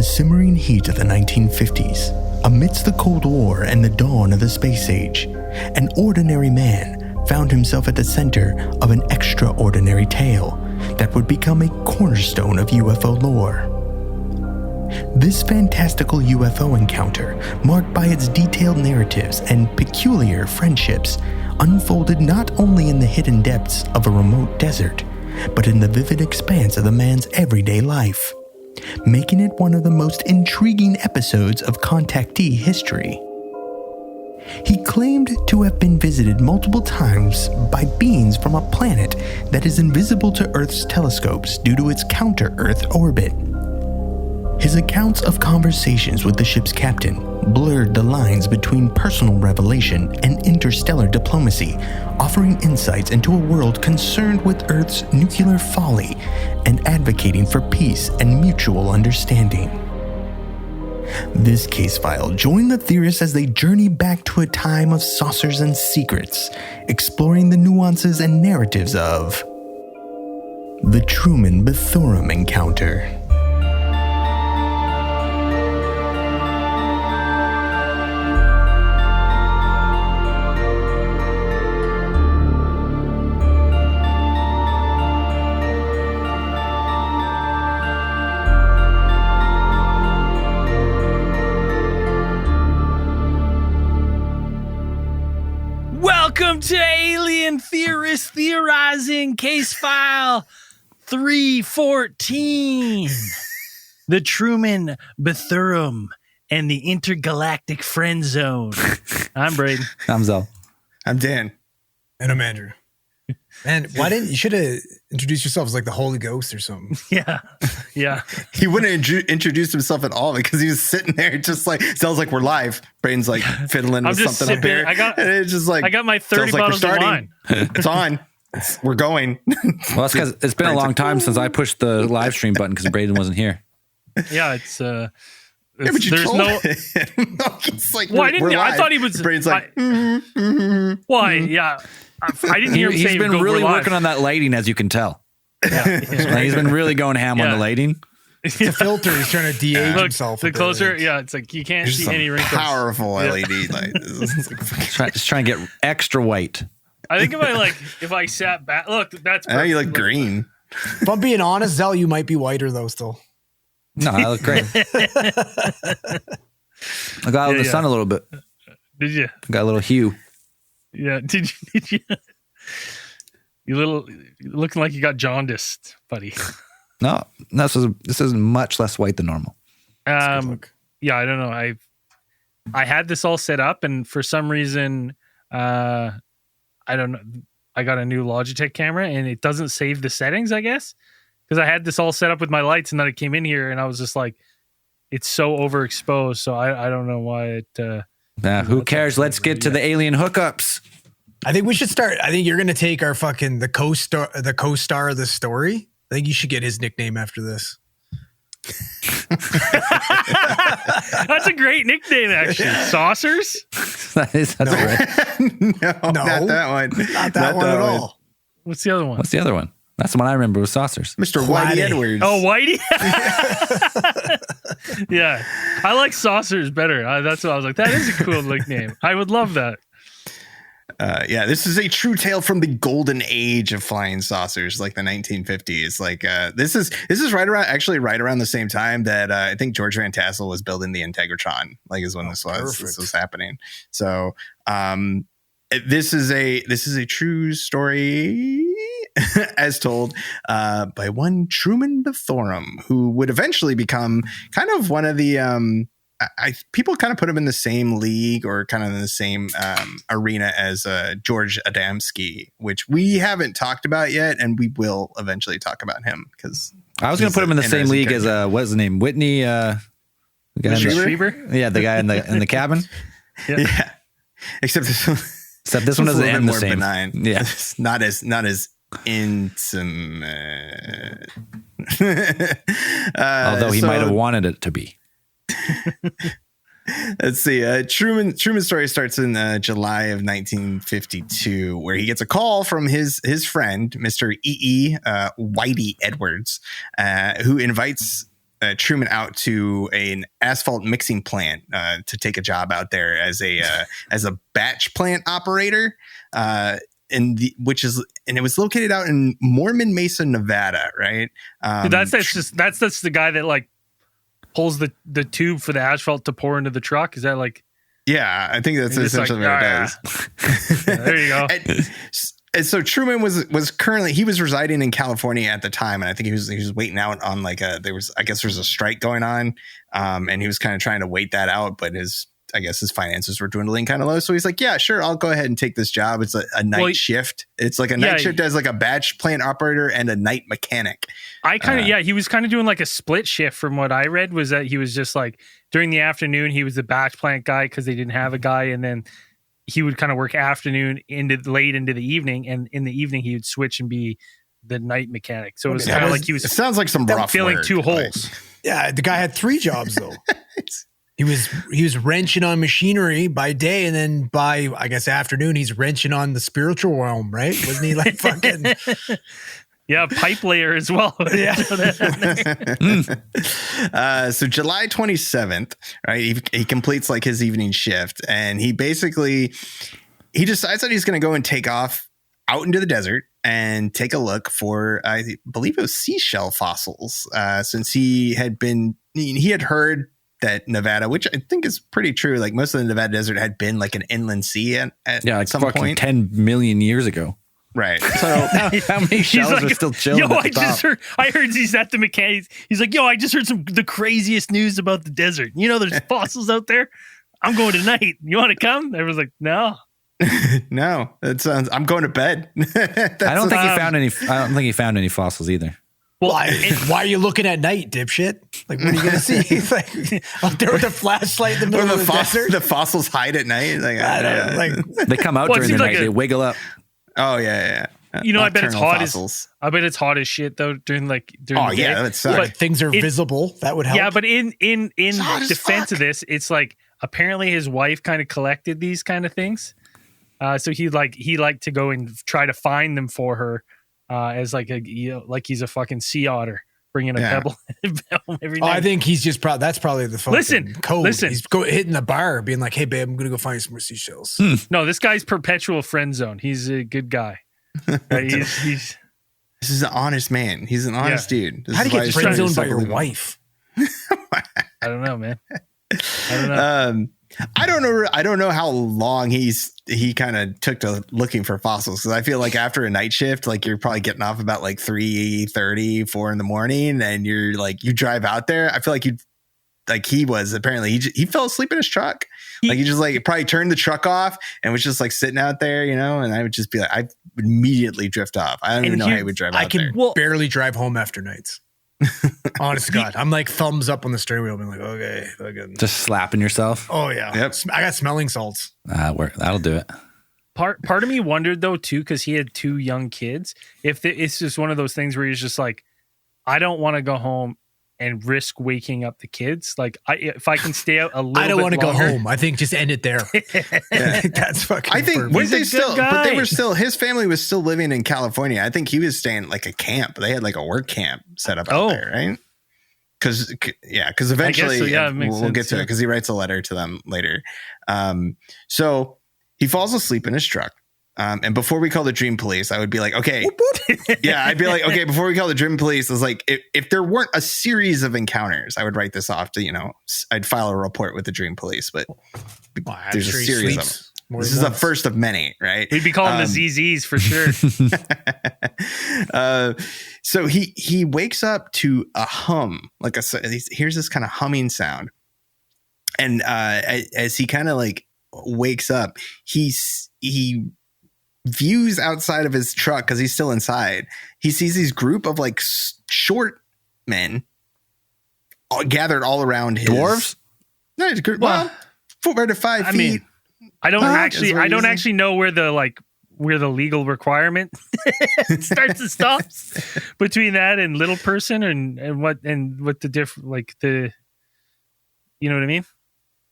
simmering heat of the 1950s, amidst the Cold War and the dawn of the space age, an ordinary man found himself at the center of an extraordinary tale that would become a cornerstone of UFO lore. This fantastical UFO encounter, marked by its detailed narratives and peculiar friendships, unfolded not only in the hidden depths of a remote desert, but in the vivid expanse of the man's everyday life, making it one of the most intriguing episodes of contactee history. He claimed to have been visited multiple times by beings from a planet that is invisible to Earth's telescopes due to its counter-Earth orbit. His accounts of conversations with the ship's captain blurred the lines between personal revelation and interstellar diplomacy, offering insights into a world concerned with Earth's nuclear folly and advocating for peace and mutual understanding. This case file joined the theorists as they journey back to a time of saucers and secrets, exploring the nuances and narratives of the Truman Bethurum Encounter. Welcome to Alien Theorist Theorizing Case File 314. The Truman Bethurum and the Intergalactic Friend Zone. I'm Braden. I'm Zell. I'm Dan. And I'm Andrew. Man, why didn't you should have introduced yourself as like the Holy Ghost or something? Yeah. He wouldn't introduce himself at all because he was sitting there just like, sounds like we're live. Braden's like fiddling with something up here. And it's just like, I got my 30 bottles of wine. It's on. We're going. Well, that's because it's been a long time since I pushed the live stream button because Braden wasn't here. Yeah, it's but you there's told no. him. It's like, Well, I didn't. I thought he was. Braden's like, Why? Yeah. I didn't hear him say he's been really working on that lighting, as you can tell. Yeah. He's been really going ham on the lighting. It's a filter. He's trying to de-age himself. The closer, it's like you can't see any wrinkles. Powerful LED light. Just trying to get extra white. I think if I sat back, look, that's. Now you look green. If I'm being honest, Zell, you might be whiter though. Still. No, I look great. I got out in the sun a little bit. Did you? Got a little hue. Yeah. Did you? You looking like you got jaundiced, buddy. No, this is much less white than normal. Yeah, I don't know. I had this all set up, and for some reason, I don't know. I got a new Logitech camera, and it doesn't save the settings, I guess, because I had this all set up with my lights, and then I came in here, and I was just like, it's so overexposed. So I don't know why it. Who cares? Let's get to the alien hookups. I think we should start. I think you're going to take our fucking the co-star of the story. I think you should get his nickname after this. That's a great nickname, actually. Saucers? That's right. No, not that one. Not that one at all. What's the other one? That's the one I remember was Saucers. Mr. Whitey Edwards. Oh, Whitey? Yeah. I like Saucers better. That's what I was like. That is a cool nickname. I would love that. This is a true tale from the golden age of flying saucers, like the 1950s. Like this is right around the same time that I think George Van Tassel was building the Integratron. Like is when this was happening. So this is a true story as told by one Truman Bethurum, who would eventually become kind of one of the people kind of put him in the same league or kind of in the same arena as George Adamski, which we haven't talked about yet, and we will eventually talk about him because I was going to put him in the same league as what's his name, Whitney Schieber? Yeah, the guy in the cabin. Yeah. Except this one doesn't end the same. Benign. Yeah, it's not as intimate. Although he might have wanted it to be. Let's see. Truman's story starts in July of 1952, where he gets a call from his friend, Mr. Whitey Edwards, who invites Truman out to an asphalt mixing plant to take a job out there as a batch plant operator. It was located out in Mormon Mesa, Nevada, right? That's just the guy that like pulls the tube for the asphalt to pour into the truck. Is that like? Yeah, I think that's essentially what it does. There you go. And so Truman was residing in California at the time, and I think he was waiting out on there was a strike going on, and he was kind of trying to wait that out, but his finances were dwindling kind of low. So he's like, yeah, sure, I'll go ahead and take this job. It's a night shift. It's like a night shift as like a batch plant operator and a night mechanic. He was kind of doing like a split shift from what I read, was that he was just like during the afternoon, he was the batch plant guy because they didn't have a guy. And then he would kind of work afternoon late into the evening. And in the evening he would switch and be the night mechanic. So it was kind of like he was, it sounds like some rough filling work, two holes. Yeah. The guy had 3 jobs though. He was wrenching on machinery by day, and then by, I guess, afternoon, he's wrenching on the spiritual realm, right? Wasn't he like fucking? Yeah, pipe layer as well. Yeah. So July 27th, right? He completes like his evening shift, and he decides that he's going to go and take off out into the desert and take a look for, I believe it was seashell fossils, since he had heard that Nevada, which I think is pretty true, like most of the Nevada desert had been like an inland sea at some point 10 million years ago. Right. So how many shells are still chilling? I heard he's at the mechanics. He's like, I just heard the craziest news about the desert. There's fossils out there. I'm going tonight. You want to come? Everyone's like, no. No, I'm going to bed. I don't think he found any fossils either. Well, why are you looking at night, dipshit? Like, what are you going to see? Like, out there with a flashlight in the middle of the desert? The fossils hide at night. Like, I don't know, like, they come out during the night. They wiggle up. Oh, yeah. I bet it's hot it's hot as shit though during the day. Yeah, that would suck. But things are visible. That would help. Yeah, but in defense of this, it's like apparently his wife kind of collected these kind of things. So he liked to go and try to find them for her. As like he's a fucking sea otter bringing a pebble every night. I think he's just that's probably the fucking code. Listen. He's hitting the bar, being like, "Hey, babe, I'm gonna go find some more seashells." No, this guy's perpetual friend zone. He's a good guy. This is an honest man. He's an honest dude. How do you get friend zoned by your wife? I don't know, man. I don't know. I don't know how long he kind of took to looking for fossils, because I feel like after a night shift, like you're probably getting off about like 3:30, 4 in the morning, and you're like, you drive out there. I feel like he fell asleep in his truck. Like he just like probably turned the truck off and was just like sitting out there, and I would just be like, I would immediately drift off. I don't even know how he would drive out there. I can barely drive home after nights. Honest to God, I'm like thumbs up on the steering wheel, being like, okay, just slapping yourself. Oh yeah, yep. I got smelling salts. That'll do it. Part of me wondered though too, because he had 2 young kids. If it's just one of those things where he's just like, I don't want to go home and risk waking up the kids. Like if I can stay out a little bit I don't want to go longer. home. I think just end it there. That's fucking I think perfect. they were still, his family was still living in California. I think he was staying like a camp. They had like a work camp set up out there, right? Because eventually we'll get to it, because he writes a letter to them later. So he falls asleep in his truck. And before we call the dream police, I would be like, okay, I'd be like, okay, before we call the dream police, I was like, if there weren't a series of encounters, I would write this off to, I'd file a report with the dream police, but there's a series of them. This is the first of many, right? We'd be calling the ZZs for sure. So he wakes up to a hum, like here's this kind of humming sound. And as he kind of like wakes up, he views outside of his truck, because he's still inside. He sees these group of like short men gathered all around his dwarves. No, it's good. Well, 4 to 5 feet. Mean, I don't actually know where the legal requirement starts and stops between that and little person and what the different, like the, you know what I mean?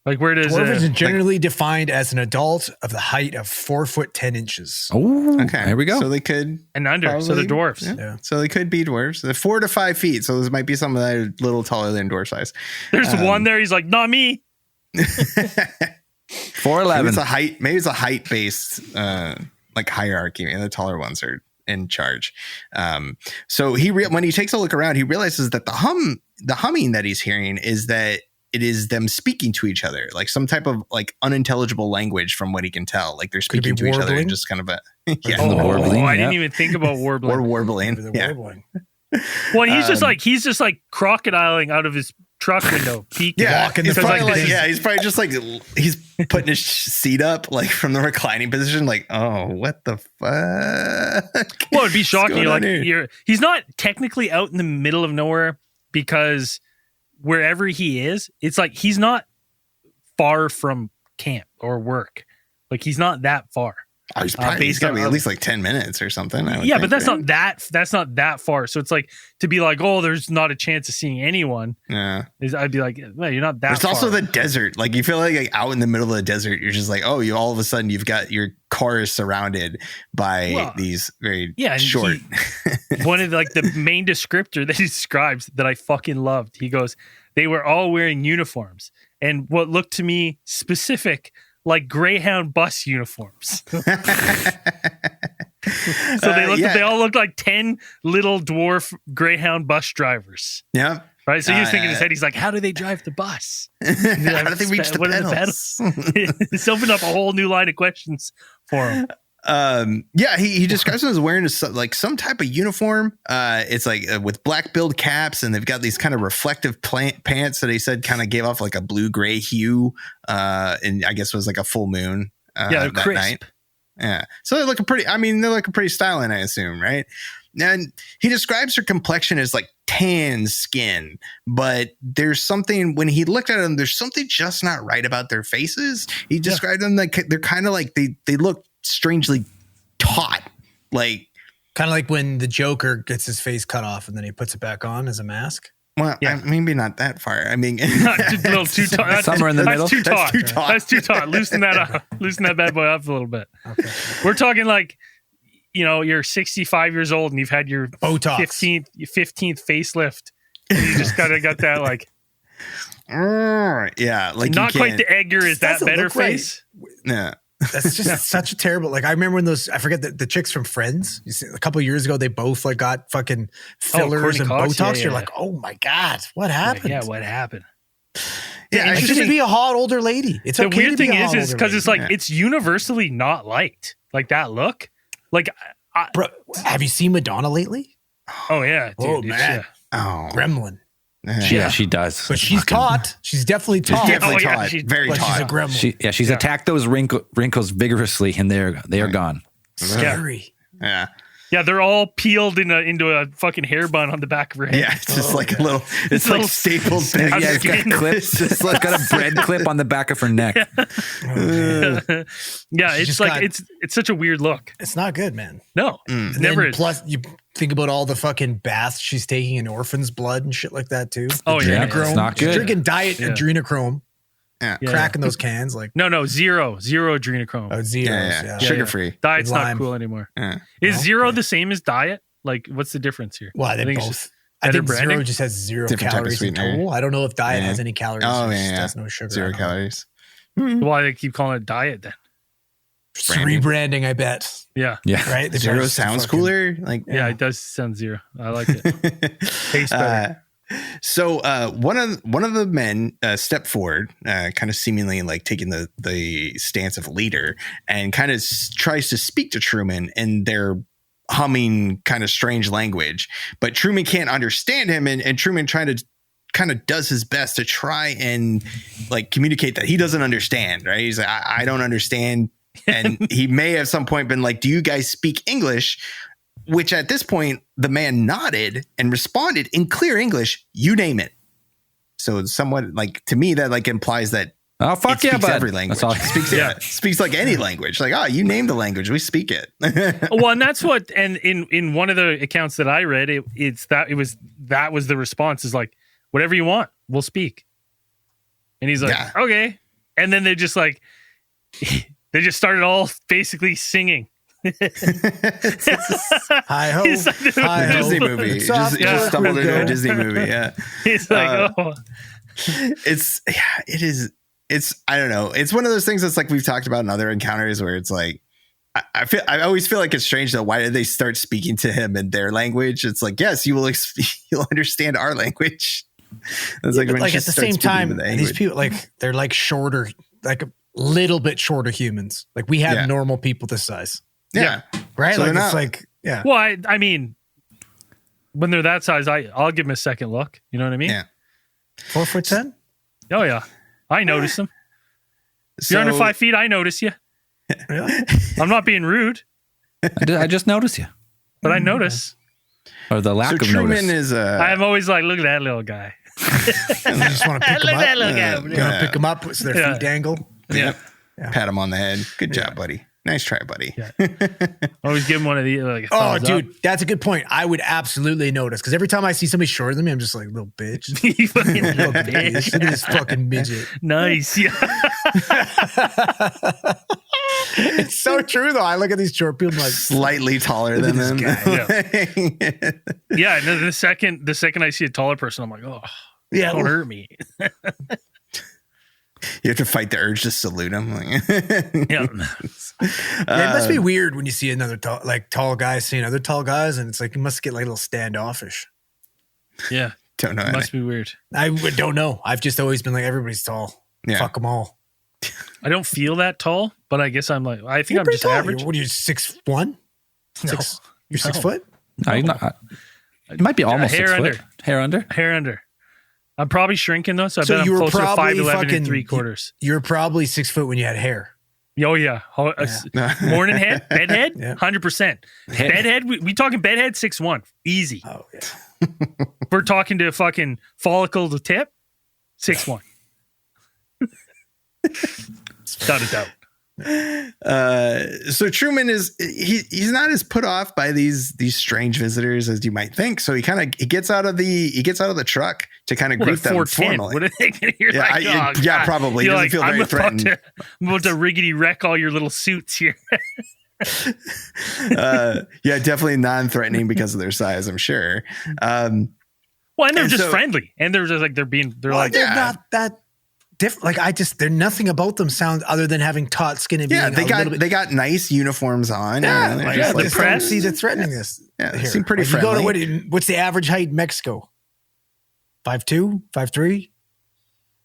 Like where does Dwarf is generally defined as an adult of the height of 4 foot 10 inches. Oh, Okay, there we go. So they could and under? So they're probably- dwarfs. Yeah. So they could be dwarves. They're 4 to 5 feet. So this might be some that are a little taller than dwarf size. There's one there. He's like, not me. 4'11". Maybe it's a height based like hierarchy. And the taller ones are in charge. So when he takes a look around, he realizes that the humming that he's hearing is that it is them speaking to each other, like some type of like unintelligible language from what he can tell. Like they're speaking to each other and just kind of The warbling, I yeah. didn't even think about warbling. or warbling. The Yeah. warbling. Well, he's just like crocodiling out of his truck window, peeking. Yeah, Walking he's the probably fucking- he's probably just like he's putting his seat up like from the reclining position, like, oh, what the fuck? Well, it'd be shocking. going You're on like, here? he's not technically out in the middle of nowhere because wherever he is, it's like he's not far from camp or work. Like he's not that far. Oh, he's probably based got to on- be at least like 10 minutes or something. I would Yeah, think, but that's right? not that far. So it's like to be like, oh, there's not a chance of seeing anyone. Yeah. I'd be like, no, you're not that. There's far. also the desert. Like you feel like out in the middle of the desert, you're just like, oh, you all of a sudden you've got your car is surrounded by these very and short. One of the main descriptor that he describes that I fucking loved. He goes, they were all wearing uniforms and what looked to me specific like Greyhound bus uniforms. So they all looked like 10 little dwarf Greyhound bus drivers. Yeah. Right. So he was thinking in his head, he's like, how do they drive the bus? How do they reach the What are pedals? It's opened up a whole new line of questions for him. He describes them as wearing some type of uniform. It's like with black billed caps, and they've got these kind of reflective pants that he said kind of gave off like a blue gray hue. And I guess it was like a full moon. They're that crisp. night. Yeah, so they're looking pretty styling, I assume, right? And he describes her complexion as like tan skin, but there's something when he looked at them, there's something just not right about their faces. He described them like they're kind of like they look strangely taut, like Kind of like when the Joker gets his face cut off and then he puts it back on as a mask. well, maybe not that far. I mean, Not a little too taut. Somewhere in the middle. Too taut. That's too taut. That's too taut. Loosen that up. Loosen that bad boy up a little bit. Okay. We're talking like, you're 65 years old and you've had your Botox. 15th facelift. And you just kind of got that like yeah, like not you quite can't- the Edgar is that Doesn't better look right. face. Yeah. That's just such a terrible. Like I remember when I forget the chicks from Friends. You see, a couple of years ago, they both like got fucking fillers Courtney and Cox? Botox. Yeah, You're yeah. like, oh my god, what happened? Yeah, what happened? Yeah, It's just to be a hot older lady. It's The okay weird to be thing a hot is older because it's lady. like it's universally not liked. Like that look. Like Bro, have you seen Madonna lately? oh yeah, dude. Oh, it's, man. Oh, Gremlin. Yeah, she does. But she's taut. She's definitely taut. definitely Oh, yeah, taut. she- Very but she's a taut. gremlin. She's attacked those wrinkles vigorously, and they are gone. Scary. Yeah. Yeah, they're all peeled into a fucking hair bun on the back of her head. Yeah, it's just like a little. It's little like stapled stab back. Yeah, it's got skin. clips. It's got a bread clip on the back of her neck. Yeah, She it's just like got- it's such a weird look. It's not good, man. No, And never then is. plus, you think about all the fucking baths she's taking in orphan's blood and shit like that too. Oh, yeah, Adrenochrome. it's not She's good. drinking diet Yeah. adrenochrome, Yeah. Yeah. cracking those cans like No, zero adrenochrome. zeros. Yeah. Yeah. Sugar free. Diet's With not lime. cool anymore. Yeah. Is No? zero Okay. the same as diet? Like, what's the difference here? Well, they think it's both. just I better think branding? zero just has zero Different type of calories in sweetener. total. I don't know if diet Yeah. has any calories. Oh, It just yeah. has no sugar. 0 I don't know. calories. Why they keep calling it diet then? It's rebranding, I bet. Yeah, Yeah. Right? They Zero probably sounds fucking- cooler. Like yeah, it does sound zero. I like it. Tastes better. So one of the men stepped forward, kind of seemingly like taking the stance of leader, and kind of tries to speak to Truman in their humming kind of strange language, but Truman can't understand him, and Truman kind of does his best to try and like communicate that he doesn't understand. Right? He's like, I don't understand, and he may at some point been like, "Do you guys speak English?" Which at this point, the man nodded and responded in clear English, "You name it." So it's somewhat like, to me, that like implies that Oh, it fuck yeah, speaks bud. every language. That's all. Speaks like any language. Like, you name the language, we speak it. Well, and that's what, and in one of the accounts that I read, that was the response is like, whatever you want, we'll speak. And he's like, Yeah. okay. And then they just like, they just started all basically singing. Hi ho, He's like, hi ho. Disney movie. Soft Just stumbled into a go. Disney movie. Yeah. He's like, oh, It is. I don't know. It's one of those things that's like we've talked about in other encounters where it's like, I always feel like it's strange though. Why did they start speaking to him in their language? It's like, yes, you'll understand our language. It's But like at the same time, these people they're like shorter, like a little bit shorter humans. Like we have normal people this size. Yeah. Right. So like not, it's like, yeah. well, I mean, when they're that size, I'll give them a second look. You know what I mean? Yeah. 4'10". Oh yeah, I notice them. If you're under 5 feet, I notice you. Really? I'm not being rude, I just noticed you. but I notice. Or the lack of Truman notice. is I'm always like, look at that little guy. You just want to pick them Look at that up. little guy. You want to pick them up so their feet dangle. Yeah. pat him on the head. Good job, buddy. Nice try, buddy. Yeah. Always give him one of these. Like, Oh, dude, that's a good point. I would absolutely notice because every time I see somebody shorter than me, I'm just like, little bitch. You fucking Little little bitch. bitch. Look at this fucking midget. Nice. Yeah. It's so true, though. I look at these short people, I'm like, Slightly taller than this them. Yeah. And then the second I see a taller person, I'm like, oh, yeah, don't hurt me. You have to fight the urge to salute him. Yeah. it must be weird when you see another tall guy seeing other tall guys, and it's like you must get like a little standoffish. Yeah. Don't know. It must be weird. I don't know. I've just always been like, everybody's tall. Yeah. Fuck them all. I don't feel that tall, but I guess I'm like, I think You're I'm pretty just tall. average. What are you, 6'1"? No. You're 6 No. foot? No, you're not. You might be almost hair 6 under. foot. Hair under. Hair under. I'm probably shrinking though, so I So bet you I'm were closer to probably 5'11" fucking- and 3/4. You're probably 6 foot when you had hair. Oh yeah. Morning head, bedhead, Yeah. 100%. Bedhead, we talking bedhead 6'1", easy. Oh, yeah. We're talking to fucking follicle to tip, 6'1". Without a doubt. So Truman he's not as put off by these strange visitors as you might think. So he gets out of the truck to kind of Well, greet them 4'10". formally. What are they gonna hear? Yeah, God. probably. You're Doesn't like, feel very threatened. I'm about to riggedy wreck all your little suits here. Yeah, definitely non-threatening because of their size, I'm sure. Well, and they're And just so- friendly, and they're just like they're like, They're yeah. not that different. Like they're nothing about them sound other than having taut skin and being Yeah, a little bit. they got nice uniforms on. Yeah, they're like, just the like press. press. See the threateniness. Yeah, they here. seem pretty Like, you go to friendly. what's the average height in Mexico? 5'2", 5'3"?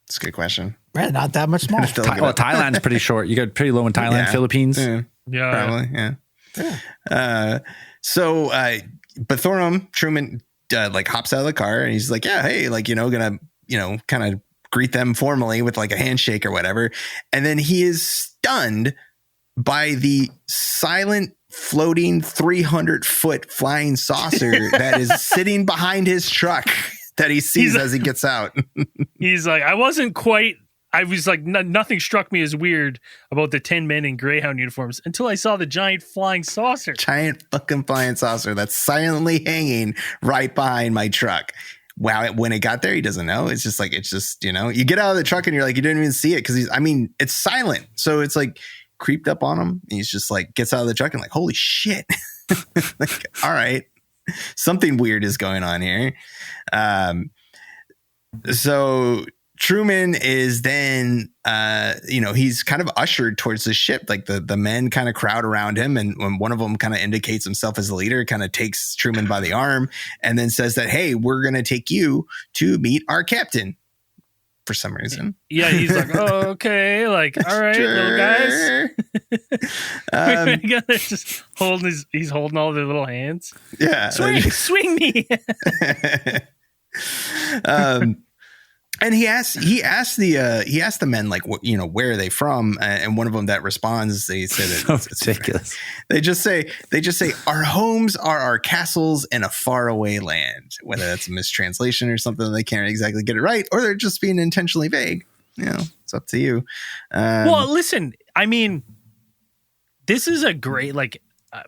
That's a good question. Man, not that much smaller. Still look it Well, up. Thailand's pretty short. You got pretty low in Thailand, Yeah. Philippines. Yeah, yeah, probably. Yeah. So Bethurum Truman hops out of the car and he's like, yeah, hey, gonna kind of greet them formally with like a handshake or whatever. And then he is stunned by the silent floating 300-foot flying saucer that is sitting behind his truck that he sees as he gets out. He's like, I was like, nothing struck me as weird about the 10 men in Greyhound uniforms until I saw the giant flying saucer. Giant fucking flying saucer that's silently hanging right behind my truck. Wow, when it got there, he doesn't know. It's just you get out of the truck and you're like, you didn't even see it because it's silent. So it's like creeped up on him. And he's just like gets out of the truck and like, holy shit. Like, all right, something weird is going on here. So Truman is then, he's kind of ushered towards the ship. Like the men kind of crowd around him. And when one of them kind of indicates himself as the leader, kind of takes Truman by the arm and then says that, hey, we're going to take you to meet our captain for some reason. Yeah, he's like, oh, okay. Like, all right, little guys. Just he's holding all their little hands. Yeah. Swing me. And he asked the men like, where are they from? And one of them that responds, they say that it's ridiculous. They just say our homes are our castles in a faraway land. Whether that's a mistranslation or something, they can't exactly get it right, or they're just being intentionally vague. It's up to you. Well, listen, I mean, this is a great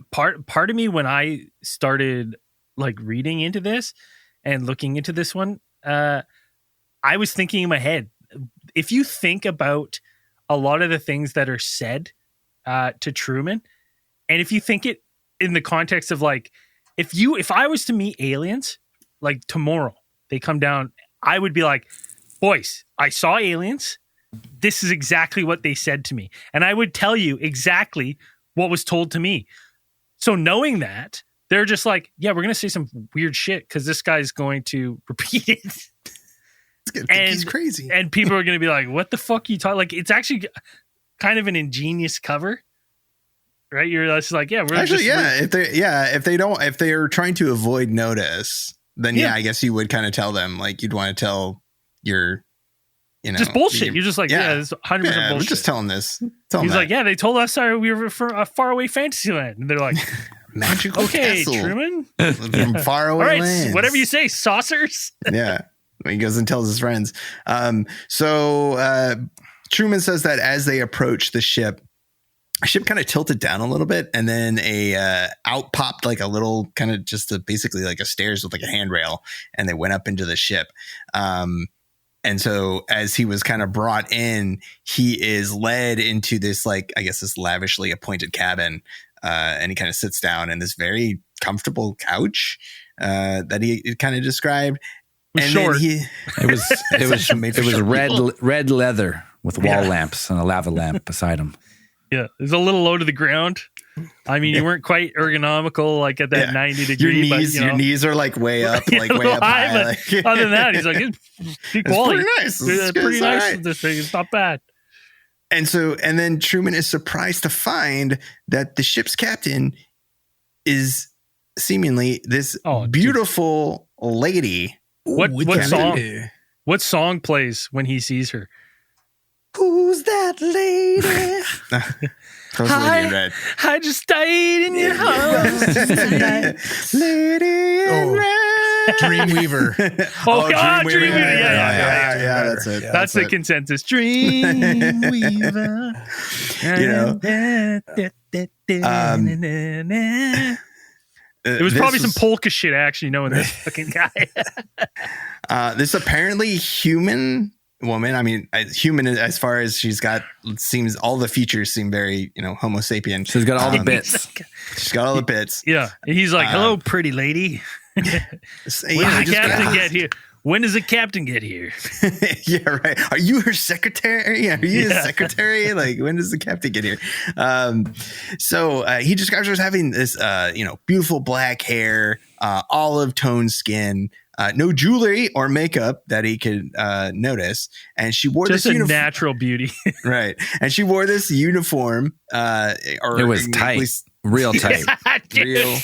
part of me when I started like reading into this and looking into this one. I was thinking in my head, if you think about a lot of the things that are said to Truman. And if you think it in the context of like, if I was to meet aliens, like tomorrow, they come down, I would be like, boys, I saw aliens. This is exactly what they said to me. And I would tell you exactly what was told to me. So knowing that, they're just like, yeah, we're going to say some weird shit because this guy's going to repeat it. And he's crazy. And people are going to be like, what the fuck are you talking? Like, it's actually kind of an ingenious cover. Right? You're just like, yeah, we're actually, just, if they're trying to avoid notice, then I guess you would kind of tell them, like, you'd want to tell your, just bullshit. You're just like, it's 100% bullshit. We're just telling this. He's like, yeah, they told us we were from a faraway fantasy land. And they're like, magical castle. Truman. From faraway all right, lands. Whatever you say, saucers. Yeah. He goes and tells his friends. So Truman says that as they approach the ship kind of tilted down a little bit, and then out popped like a little kind of basically like a stairs with like a handrail, and they went up into the ship. And so as he was kind of brought in, he is led into this, like, I guess this lavishly appointed cabin, and he kind of sits down in this very comfortable couch that he kind of described. And short. then it was red leather with wall lamps and a lava lamp beside him. Yeah, it's a little low to the ground. I mean, you weren't quite ergonomical, like at that 90 degree. Your knees are like way up, like way up high. Like. Other than that, he's like, it's quality. Pretty nice. It's pretty nice. Right. This thing, it's not bad. And then Truman is surprised to find that the ship's captain is seemingly this beautiful lady. What song? What song plays when he sees her? Who's that lady? I just died in your house. Lady in red. Dreamweaver. Dreamweaver. Yeah. That's it. That's the consensus. Dreamweaver. It was probably some polka shit, actually, knowing this fucking guy. This apparently human woman. I mean, human as far as she's got, seems all the features seem very, Homo sapien. She's got all the bits. She's got all the bits. Yeah. He's like, hello, pretty lady. When does the captain get here? When does the captain get here? Yeah, right. Are you her secretary? Are you his secretary? Like, when does the captain get here? So he describes her as having this, beautiful black hair, olive toned skin, no jewelry or makeup that he could notice. And she wore just this a natural beauty. Right. And she wore this uniform. It was tight. Real tight. Yeah, real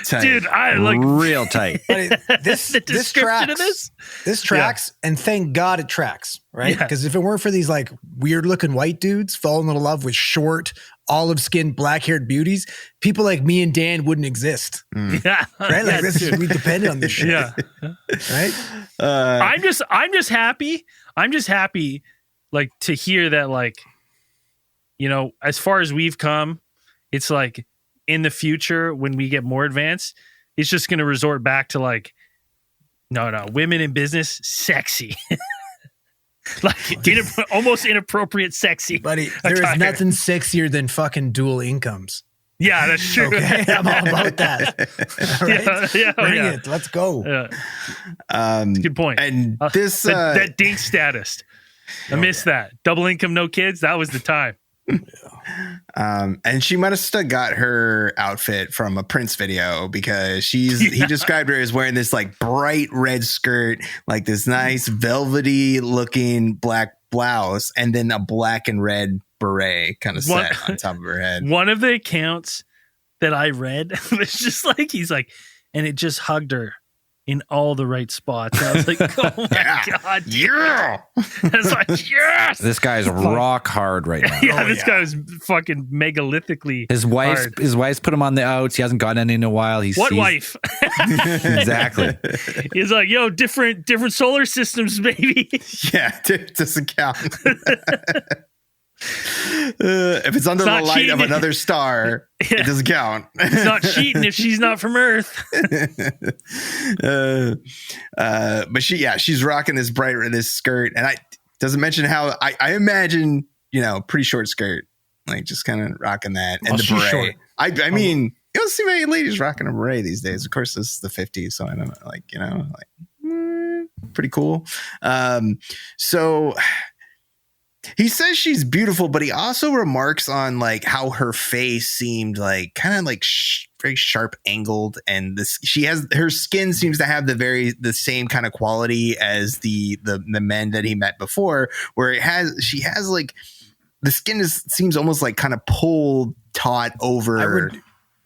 tight. Dude, I like real tight. This tracks. This tracks, and thank God it tracks, right? Because if it weren't for these like weird looking white dudes falling in love with short, olive skinned, black haired beauties, people like me and Dan wouldn't exist. Yeah. Right? Like we depend on this shit. Yeah. Right? I'm just happy. I'm just happy like to hear that, like, as far as we've come, it's like in the future when we get more advanced, it's just going to resort back to like, no, women in business, sexy. Like almost inappropriate sexy. Buddy, there is nothing sexier than fucking dual incomes. Yeah, that's true. Okay, I'm all about that. All right? Bring it. Let's go. Yeah. That's a good point. And this that dink status. I missed that. Double income, no kids. That was the time. And she must have got her outfit from a Prince video, because he described her as wearing this like bright red skirt, like this nice velvety looking black blouse, and then a black and red beret kind of set on top of her head. One of the accounts that I read was just like, he's like, and it just hugged her in all the right spots. And I was like, oh my God. Yeah. I was like, yes. This guy's rock hard right now. Yeah, this guy was fucking megalithlically his wife's put him on the outs. He hasn't gotten any in a while. He's wife? Exactly. He's like, yo, different solar systems, baby. Yeah, it doesn't count. If it's under the light of another star, it doesn't count. It's not cheating if she's not from Earth. But she's rocking this bright this skirt, and I doesn't mention how I imagine pretty short skirt, like just kind of rocking that, and the she's beret. short. I mean, you don't see many ladies rocking a beret these days. Of course, this is the 50s, so I don't know, pretty cool. So he says she's beautiful, but he also remarks on like how her face seemed like kind of like very sharp angled, and her skin seems to have the same kind of quality as the men that he met before, where she has like the skin seems almost like kind of pulled taut over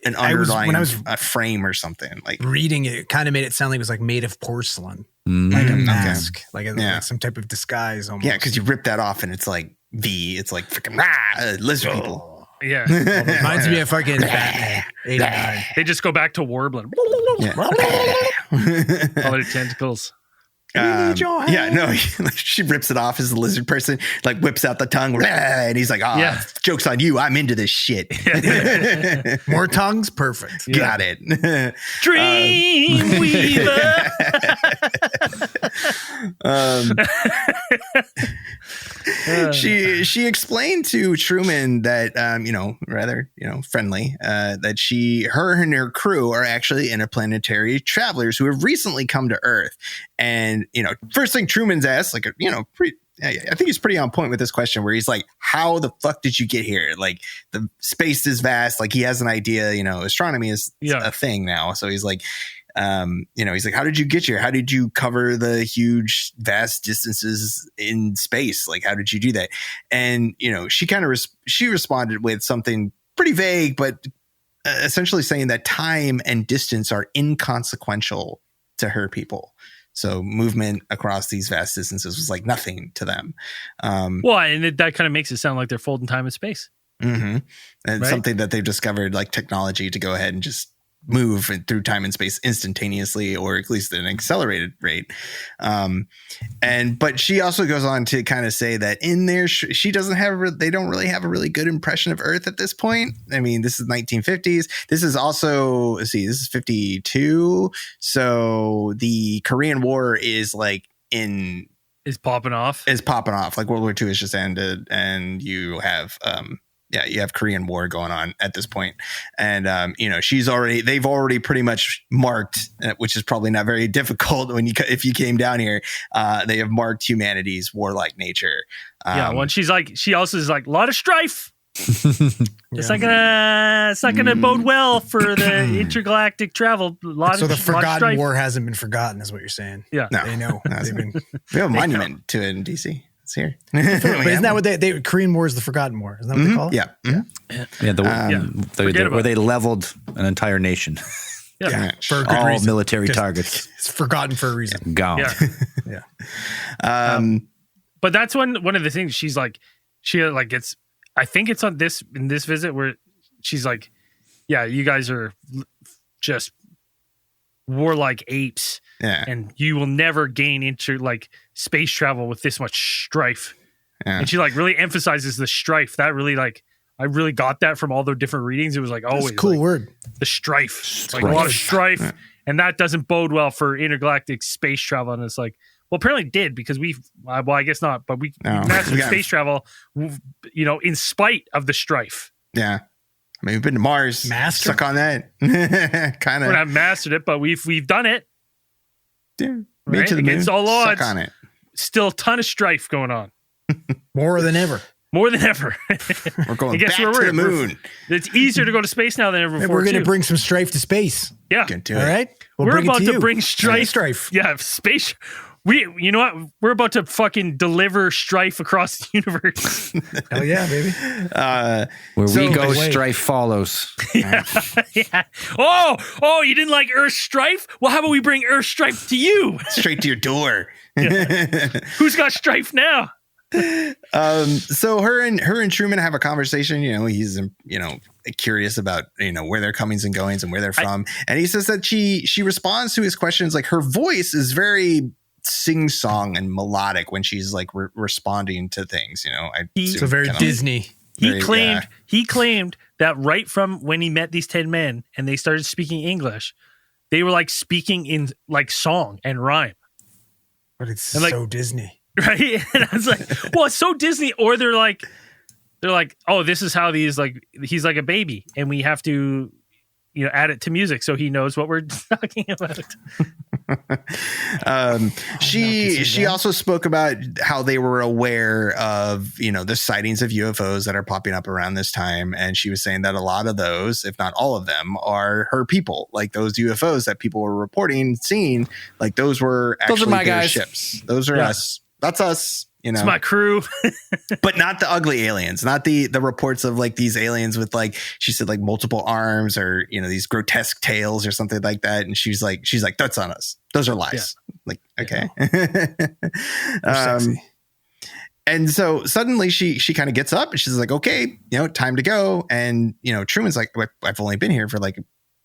an underlying a frame or something. Like reading it kind of made it sound like it was like made of porcelain, like a mask, like some type of disguise almost. Yeah, because you rip that off and it's like it's like freaking lizard people. Yeah. Reminds me of fucking Batman 89. They just go back to warbling. Yeah. All their tentacles. She rips it off as the lizard person, like whips out the tongue, and he's like, joke's on you, I'm into this shit. More tongues, perfect. Got it. Dreamweaver. She explained to Truman that rather friendly, that her and her crew are actually interplanetary travelers who have recently come to Earth. And first thing Truman's asked, like I think he's pretty on point with this question, where he's like, how the fuck did you get here? Like, the space is vast. Like, he has an idea, astronomy is a thing now. So he's like, he's like, how did you get here? How did you cover the huge, vast distances in space? Like, how did you do that? And, she responded with something pretty vague, but essentially saying that time and distance are inconsequential to her people. So movement across these vast distances was like nothing to them. And that kind of makes it sound like they're folding time and space. Mm-hmm. And something that they've discovered, like technology, to go ahead and just move through time and space instantaneously, or at least at an accelerated rate. But she also goes on to kind of say that in there, they don't really have a really good impression of Earth at this point. I mean, this is 1950s. This is also, this is 52. So the Korean War is popping off. Like World War II has just ended, and you have, you have Korean War going on at this point. And, they've already pretty much marked, which is probably not very difficult if you came down here, they have marked humanity's warlike nature. She also is like, a lot of strife. It's not gonna bode well for the intergalactic travel. The forgotten war hasn't been forgotten, is what you're saying. Yeah. No, they know. We have a monument to it in DC. It's here. But isn't that what they Korean War is the forgotten war? Isn't that what they call it? Yeah. Where they leveled an entire nation. For a good all reason. Military targets. It's forgotten for a reason. Gone. But that's one of the things she's like, it's, I think it's on in this visit where she's like, you guys are just warlike apes. Yeah. And you will never gain into like space travel with this much strife. Yeah. And she like really emphasizes the strife. That really I really got that from all the different readings. It was like always a cool word. The strife. It's like a lot of strife. Yeah. And that doesn't bode well for intergalactic space travel. And it's like, well, apparently it did, because I guess not, but we mastered space travel, in spite of the strife. Yeah. I mean, we've been to Mars. Suck on that. Kind of. We're not mastered it, but we've done it. Yeah. Right? To the Against moon. all odds. Suck on it. Still a ton of strife going on. More than ever. We're going back to the moon. It's easier to go to space now than ever before. We're going to bring some strife to space. Yeah. All right. We're about to bring strife. Yeah. Space. You know what? We're about to fucking deliver strife across the universe. Hell yeah, baby. Where we go, strife follows. Yeah. Oh, you didn't like Earth strife? Well, how about we bring Earth strife to you? Straight to your door. Who's got strife now? So her and Truman have a conversation. He's curious about where their comings and goings and where they're from, and he says that she responds to his questions, like her voice is very sing-song and melodic when she's like responding to things. So very Disney. He claimed that right from when he met these 10 men and they started speaking English, they were like speaking in like song and rhyme. But it's so Disney. Right? And I was like, well, it's so Disney. Or they're like, they're like, oh, this is how these, like, he's like a baby and we have to, add it to music so he knows what we're talking about. She also spoke about how they were aware of, the sightings of UFOs that are popping up around this time. And she was saying that a lot of those, if not all of them, are her people. Like those UFOs that people were reporting, seeing, like those were actually those are my guys. Ships. Those are us. That's us. It's my crew. But not the ugly aliens, not the reports of like these aliens with, like, she said, like multiple arms or, these grotesque tails or something like that. And she's like, that's on us. Those are lies. Yeah. Like, okay. Sexy. And so suddenly she kind of gets up and she's like, okay, time to go. And, Truman's like, I've only been here for like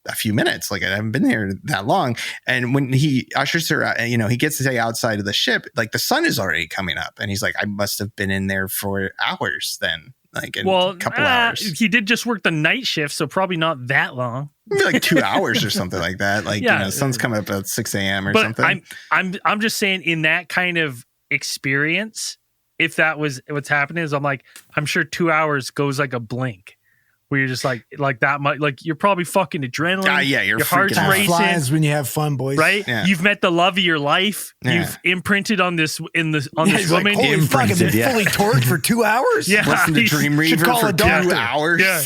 a few minutes. Like I haven't been here that long. And when he ushers her out, he gets to stay outside of the ship, like the sun is already coming up. And he's like, I must have been in there for hours then. Like a couple hours. He did just work the night shift, so probably not that long. Maybe like 2 hours or something like that. Like, sun's coming up at 6 a.m. or something. I'm just saying, in that kind of experience, if that was what's happening, is I'm sure 2 hours goes like a blink. Where you're just like that much, like you're probably fucking adrenaline. Your heart's racing. Flies when you have fun, boys. Right? Yeah. You've met the love of your life. Yeah. You've imprinted on this on this woman. Like, holy fuck, I've been fully torced for 2 hours. Yeah, listen to Dream Reaver for 2 hours. Yeah,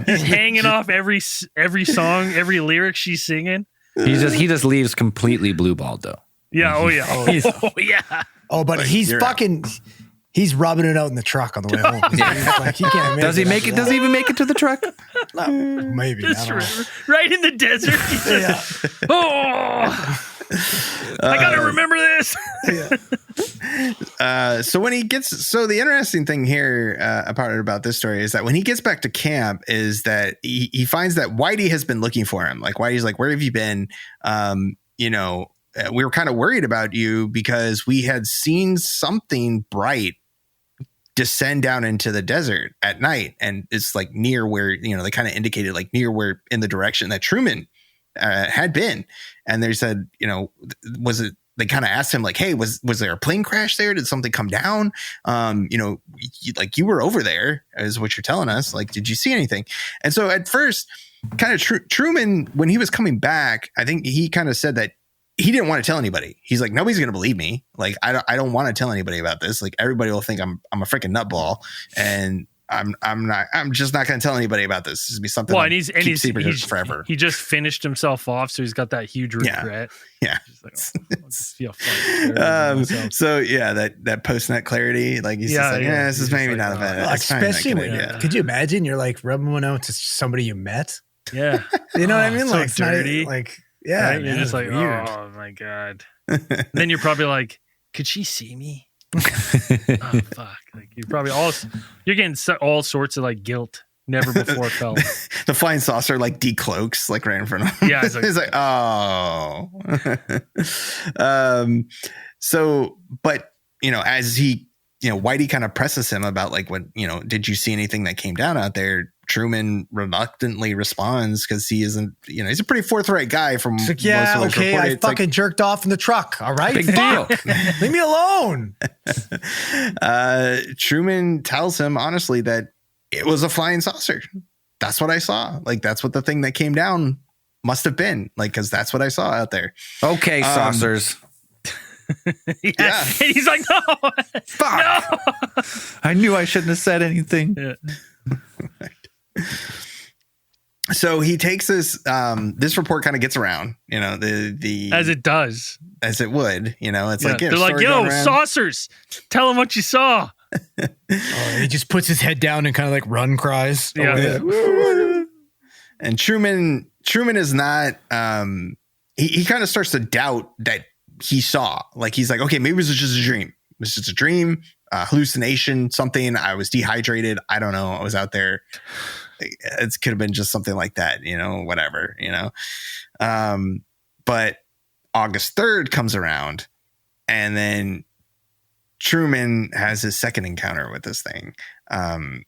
he's hanging off every song, every lyric she's singing. He just leaves completely blue balled though. Yeah. Oh yeah. Oh yeah. Oh, but he's fucking. He's rubbing it out in the truck on the way home. Like, he can't does he make it? Does he even make it to the truck? No, maybe. Right in the desert. I gotta remember this. So when he gets, the interesting thing here about this story is that when he gets back to camp, is that he finds that Whitey has been looking for him. Like Whitey's like, where have you been? We were kind of worried about you because we had seen something bright descend down into the desert at night. And it's like near where, they kind of indicated like near where in the direction that Truman had been. And they said, was it, they kind of asked him like, hey, was there a plane crash there? Did something come down? You were over there is what you're telling us. Like, did you see anything? And so at first kind of Truman, when he was coming back, I think he kind of said that he didn't want to tell anybody. He's like, nobody's going to believe me. Like, I don't want to tell anybody about this. Like, everybody will think I'm a freaking nutball, and I'm just not going to tell anybody about this. This will be something. Well, he's forever. He just finished himself off, so he's got that huge regret. Yeah. Like, feel funny. So yeah, that post nut clarity, like he's just like, this is maybe not a bad. Especially when, could you imagine you're like rubbing one out to somebody you met? Yeah, you know what I mean? So like dirty. Like. Yeah, right? You're just like, weird. Oh my god. Then you're probably like, could she see me? Oh fuck! Like you're getting all sorts of like guilt never before felt. The flying saucer like decloaks like right in front of him. Yeah, it's like oh. So, but as he, Whitey kind of presses him about like what did you see anything that came down out there? Truman reluctantly responds because he isn't, he's a pretty forthright guy from like, yeah, most of okay, I fucking jerked off in the truck. All right, big deal. Leave me alone. Truman tells him honestly that it was a flying saucer. That's what I saw. Like that's what the thing that came down must have been. Like because that's what I saw out there. Okay, saucers. Yeah. And he's like, no, fuck. No. I knew I shouldn't have said anything. Yeah. So he takes this report kind of gets around, the as it does, as it would, it's like, they're like, yo, saucers, tell him what you saw. He just puts his head down and kind of like run cries. Yeah. And Truman is not, he kind of starts to doubt that he saw, like, he's like, okay, maybe it was just a dream. It was just a dream. Hallucination, something. I was dehydrated. I don't know. I was out there. It could have been just something like that, whatever, But August 3rd comes around and then Truman has his second encounter with this thing.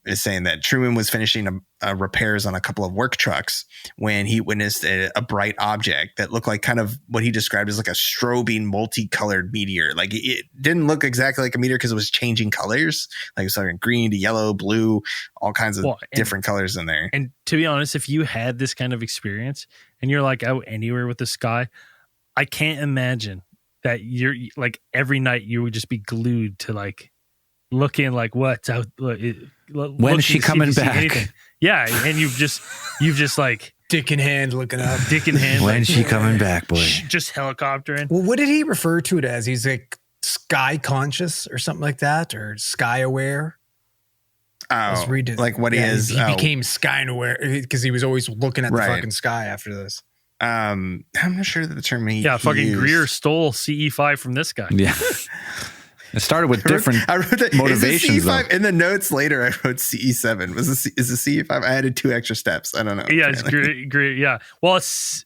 Is saying that Truman was finishing repairs on a couple of work trucks when he witnessed a bright object that looked like kind of what he described as like a strobing multicolored meteor. Like it didn't look exactly like a meteor because it was changing colors. Like it was like green to yellow, blue, all kinds of different colors in there. And to be honest, if you had this kind of experience and you're like out anywhere with the sky, I can't imagine that you're like every night you would just be glued to like looking like what's out. When's she coming back? Yeah, and you've just like dick in hand looking up. Dick in hand. When's she coming back, boy? Just helicoptering. Well, what did he refer to it as? He's like sky conscious or something like that, or sky aware. Oh, like what he is. He became sky aware because he was always looking at the fucking sky after this. I'm not sure that the term he fucking used. Greer stole CE5 from this guy. Yeah. It started with different I wrote that, motivations. Is the CE5 in the notes later? I wrote CE7. Is the CE5? I added 2 extra steps. I don't know. Yeah, it's great. Yeah. Well, it's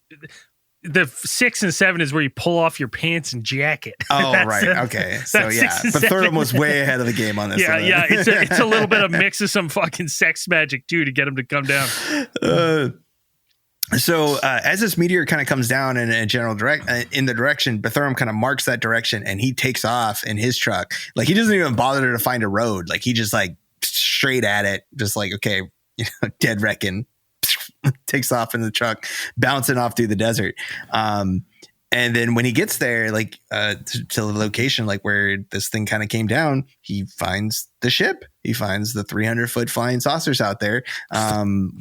the 6 and 7 is where you pull off your pants and jacket. Oh, right. Okay. So yeah, Bethurum was way ahead of the game on this. Yeah, yeah. It's a little bit of mix of some fucking sex magic too to get him to come down. So as this meteor kind of comes down in a general in the direction, Bethurum kind of marks that direction and he takes off in his truck. Like he doesn't even bother to find a road. Like he just like straight at it, just like, okay, dead reckon, takes off in the truck, bouncing off through the desert. And then when he gets there, like to the location, like where this thing kind of came down, he finds the ship. He finds the 300-foot flying saucers out there.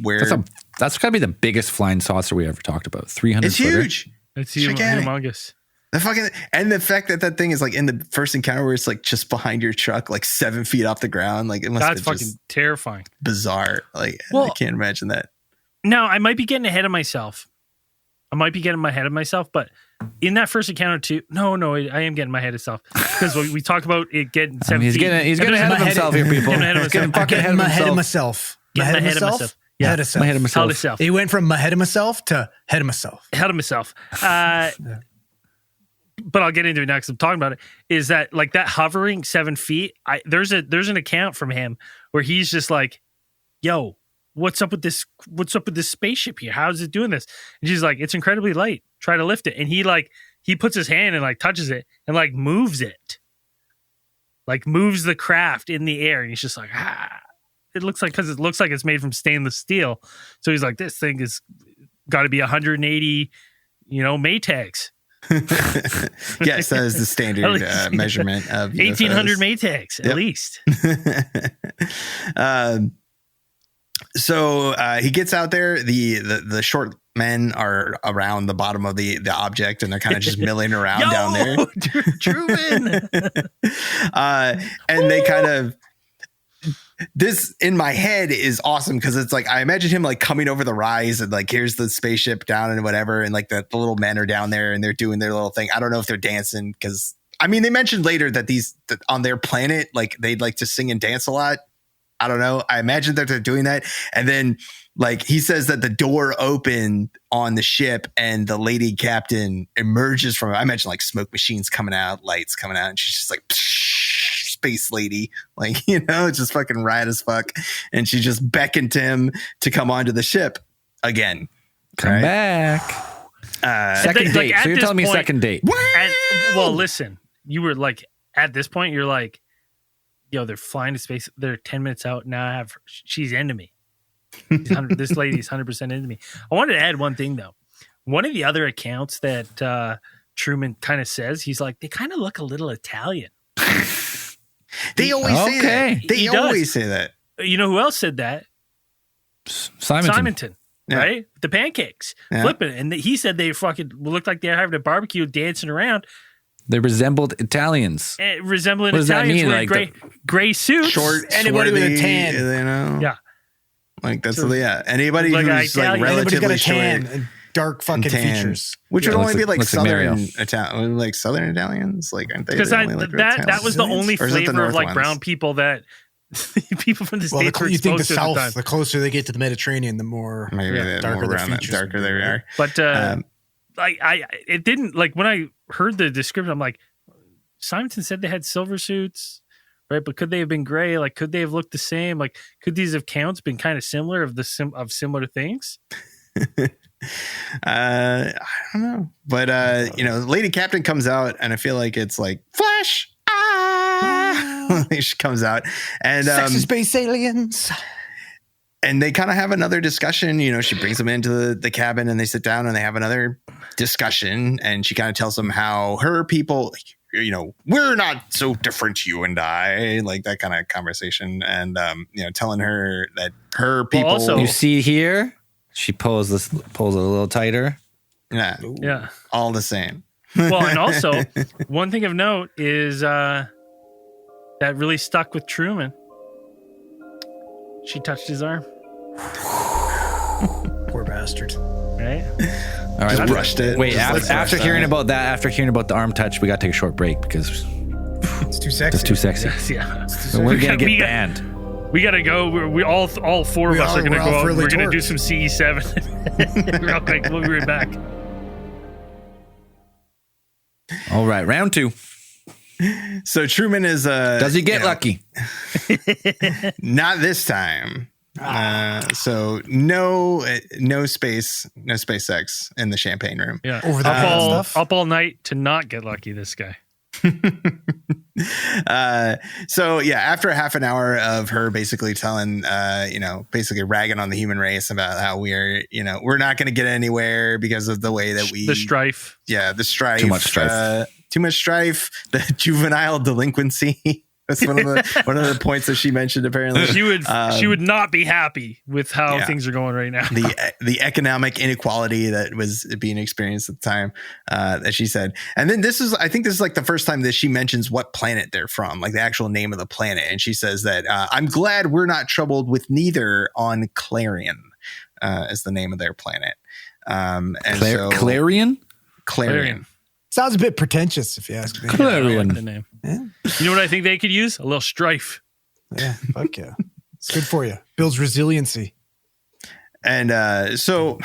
Where that's got to be the biggest flying saucer we ever talked about. 300. It's huge. It's humongous. The fact that that thing is like in the first encounter where it's like just behind your truck, like 7 feet off the ground. Like it must. That's fucking terrifying. Bizarre. Like I can't imagine that. No, I might be getting ahead of myself. But in that first encounter too, no, I am getting my head of self because we talked about it getting 7 he's feet. Getting ahead of himself here, people. He's getting fucking ahead of myself. Getting ahead of myself. Yeah, head of myself. He went from ahead of myself to head of myself. Head of myself. But I'll get into it now because I'm talking about it. Is that like that hovering 7 feet? There's an account from him where he's just like, "Yo, what's up with this? What's up with this spaceship here? How is it doing this?" And she's like, "It's incredibly light. Try to lift it." And he puts his hand and like touches it and like moves it, like moves the craft in the air. And he's just like, It looks like because it looks like it's made from stainless steel. So he's like, this thing is got to be 180, Maytags. Yes, that is the standard measurement of 1800 Maytags at least. So he gets out there. The short men are around the bottom of the object, and they're kind of just milling around down there. Truman. And they kind of. This in my head is awesome because it's like I imagine him like coming over the rise and like here's the spaceship down and whatever, and like the little men are down there and they're doing their little thing. I don't know if they're dancing because I mean they mentioned later that that on their planet like they'd like to sing and dance a lot. I don't know. I imagine that they're doing that. And then like he says that the door opened on the ship and the lady captain emerges from it. I imagine like smoke machines coming out, lights coming out, and she's just like space lady, like, just fucking riot as fuck. And she just beckoned to him to come onto the ship again. Come back. Second date. So you're telling me second date. Well, listen, you were like, at this point, you're like, yo, they're flying to space. They're 10 minutes out. Now she's into me. This lady's 100% into me. I wanted to add one thing, though. One of the other accounts that Truman kind of says, he's like, they kind of look a little Italian. They always say that. They always say that. You know who else said that? Simonton. Right? The pancakes. Flipping. And he said they fucking looked like they're having a barbecue dancing around. They resembled Italians. Resembling Italians wearing gray suits. Short, anybody with a tan. Yeah. Like that's anybody who's like relatively short. And dark fucking features. Which would only be like southern Italian, like southern Italians, like aren't they? Because that was the only flavor of like brown people that people from the States were you think the exposed to South, the closer they get to the Mediterranean, the more darker their features. Darker they are. But it didn't like when I heard the description, I'm like, Simonton said they had silver suits, right? But could they have been gray? Like, could they have looked the same? Like, could these accounts been kind of similar of similar things? I don't know, but Lady Captain comes out, and I feel like it's like Flash. She comes out, and sexy space aliens. And they kind of have another discussion. She brings them into the cabin, and they sit down and they have another discussion. And she kind of tells them how her people, we're not so different, you and I, like that kind of conversation. And, telling her that her people. Well, also, you see here, she pulls a little tighter. Yeah. Yeah. All the same. Well, and also, one thing of note is that really stuck with Truman. She touched his arm. Poor bastard. Right? All right. Just brushed it. Wait, Just after brushed hearing it. about that, after hearing about the arm touch, we got to take a short break because It's too sexy. it's too sexy. Yes, yeah. We're going to We get got- banned. We gotta go. We all four of us are gonna we're all go out. fairly We're gonna do torqued. some CE7 real quick. We'll be right back. All right, round 2. So Truman is Does he get lucky? not this time. So no space sex in the champagne room. Yeah, Over the stuff. up all night to not get lucky. This guy. So yeah, after a half an hour of her basically telling, basically ragging on the human race about how we're not going to get anywhere because of the way that The strife. the strife, Too much strife. the juvenile delinquency. That's one of the points that she mentioned. Apparently, She would not be happy with how things are going right now. the economic inequality that was being experienced at the time, that she said. And then I think this is like the first time that she mentions what planet they're from, like the actual name of the planet. And she says that I'm glad we're not troubled with neither on Clarion, is the name of their planet. Clarion? Clarion. Sounds a bit pretentious, if you ask me. I Clarion. like the name. Yeah. You know what I think they could use? A little strife. Yeah, fuck yeah. It's good for you. Builds resiliency. And so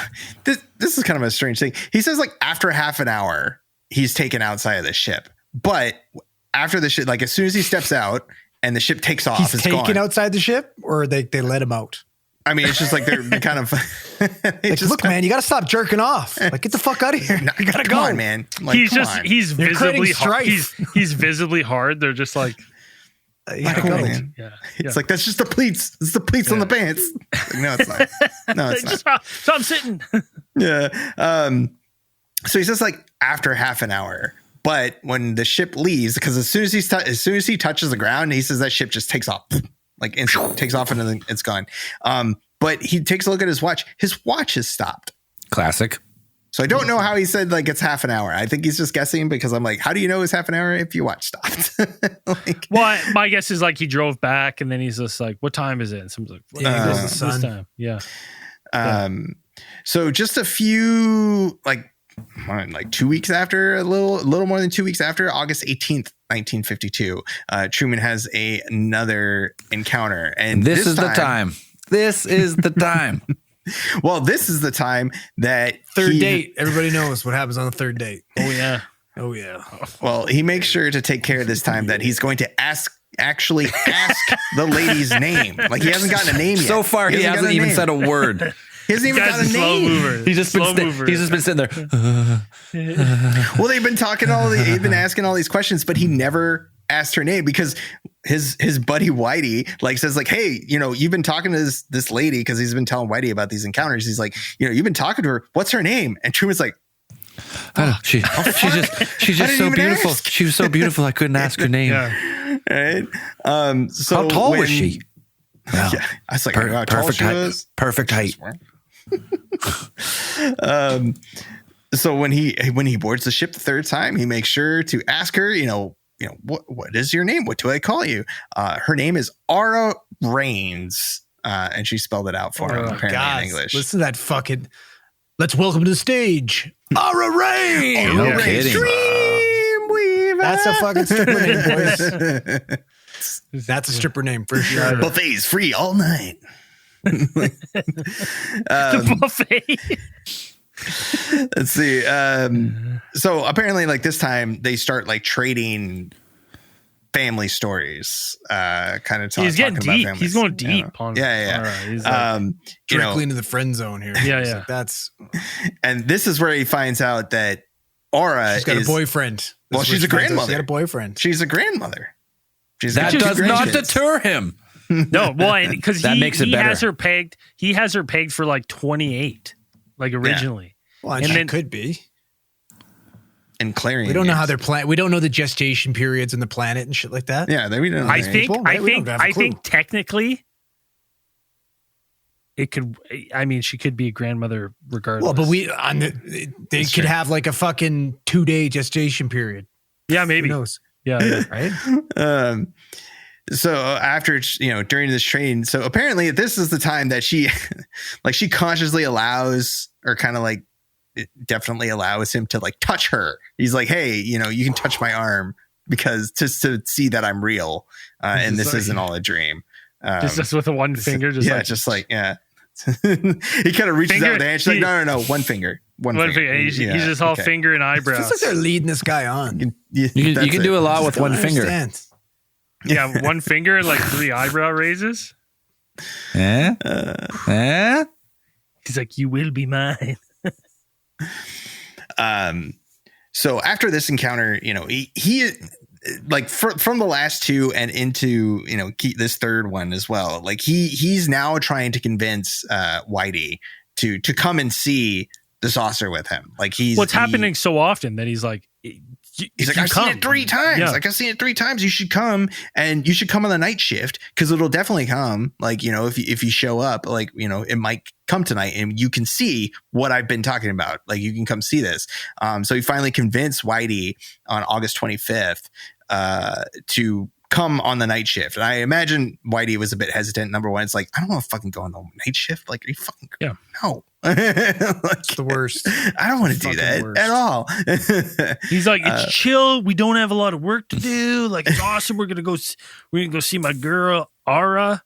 this is kind of a strange thing. He says like after half an hour, he's taken outside of the ship. But after the ship, like as soon as he steps out and the ship takes off, He's it's taken gone. outside the ship, or they let him out? I mean, it's just like they're kind of Like, look, man, you got to stop jerking off. Like, get the fuck out of here. You got to come go. on, man. Like, He's come just on. he's You're visibly creating hard. strife. He's visibly hard. They're just like, You Like, gotta come go. on, man. yeah. It's like that's just the pleats. It's the pleats on the pants. Like, no, it's not. No, it's not. Just, so I'm sitting. Yeah. So he says like after half an hour, but when the ship leaves, because as soon as he touches the ground, he says that ship just takes off, like instantly takes off and then it's gone. But he takes a look at his watch. His watch has stopped. Classic. So I don't know how he said like it's half an hour. I think he's just guessing because I'm like, how do you know it's half an hour if your watch stopped? Like, Well, my guess is like he drove back and then he's just like, what time is it? And someone's like, what Yeah, time he is goes it? to the This sun. time. Yeah. So just a few like 2 weeks after, a little more than 2 weeks after, August 18th, 1952, Truman has another encounter, and This is the time. This is the time. Well, this is the time that Third date. Everybody knows what happens on the third date. Oh, yeah. Oh, yeah. Well, he makes sure to take care this time that he's going to actually ask the lady's name. Like he hasn't gotten a name yet. So far, he hasn't got a even name. said a word. He hasn't even Guy's got a a slow name. mover. He's just been sitting there. Well, they've been talking they've been asking all these questions, but he never asked her name because his buddy Whitey like says like, hey, you've been talking to this lady, because he's been telling Whitey about these encounters. He's like, you've been talking to her. What's her name? And Truman's like, I know. She's just didn't so even beautiful. ask. She was so beautiful. I couldn't ask her name. Yeah. right. So How tall was she? Wow. Yeah, I was like, how tall Perfect she height. was. Perfect height. So when he boards the ship the third time, he makes sure to ask her, what is your name? What do I call you? Her name is Ara Raines, and she spelled it out for him apparently in English. Listen to that fucking. Let's welcome to the stage, Ara Raines. No kidding. Dreamweaver. That's a fucking stripper name, boys. That's a stripper name for sure. Buffets free all night. The buffet. Let's see. So apparently, like this time, they start like trading family stories. Kind of He's getting talking deep. about families, He's going you know. deep on He's directly into the friend zone here. Yeah, It's yeah. like, that's and this is where he finds out that Aura she's got a boyfriend. Well, This is she's where a she finds out grandmother. She got a boyfriend. She's a grandmother. That does not deter him. No, well, because That makes it he better. has her pegged. He has her pegged for like 28, like originally. Well, And and then- could be. And Clarion. We don't know is. how they're plant. We don't know the gestation periods in the planet and shit like that. Yeah, we don't know. I their think. age. Well, we don't have a I clue. think technically, it could. I mean, she could be a grandmother regardless. Well, but they That's could true. have like a fucking 2-day gestation period. yeah, Who maybe. knows? Yeah. Right? So after, during this training, so apparently this is the time that she she consciously allows, or kind of like it definitely allows him to like touch her. He's like, hey, you can touch my arm, because just to see that I'm real. And this isn't all a dream. Just with a one finger. Just yeah, like, just like, yeah. He kind of reaches out with the hand. She's like, no, one finger. One finger. He's just all okay. finger and eyebrows. It's like they're leading this guy on. You can do a lot with one finger. Yeah, one finger, like 3 eyebrow raises. Eh? He's like, you will be mine. So after this encounter, he like from the last two and into this third one as well. Like he's now trying to convince Whitey to come and see the saucer with him. Like what's happening so often that he's like, I've seen it 3 times. Yeah. Like I've seen it 3 times. You should come, and you should come on the night shift, because it'll definitely come. Like, if you show up, like, it might come tonight, and you can see what I've been talking about. Like, you can come see this. So he finally convinced Whitey on August 25th to come on the night shift. And I imagine Whitey was a bit hesitant. Number one, it's like, I don't want to fucking go on the night shift. Like, are you fucking no. Like, It's the worst. I don't want to do that at all. He's like, it's chill. We don't have a lot of work to do. Like, it's awesome. We're gonna go see my girl Aura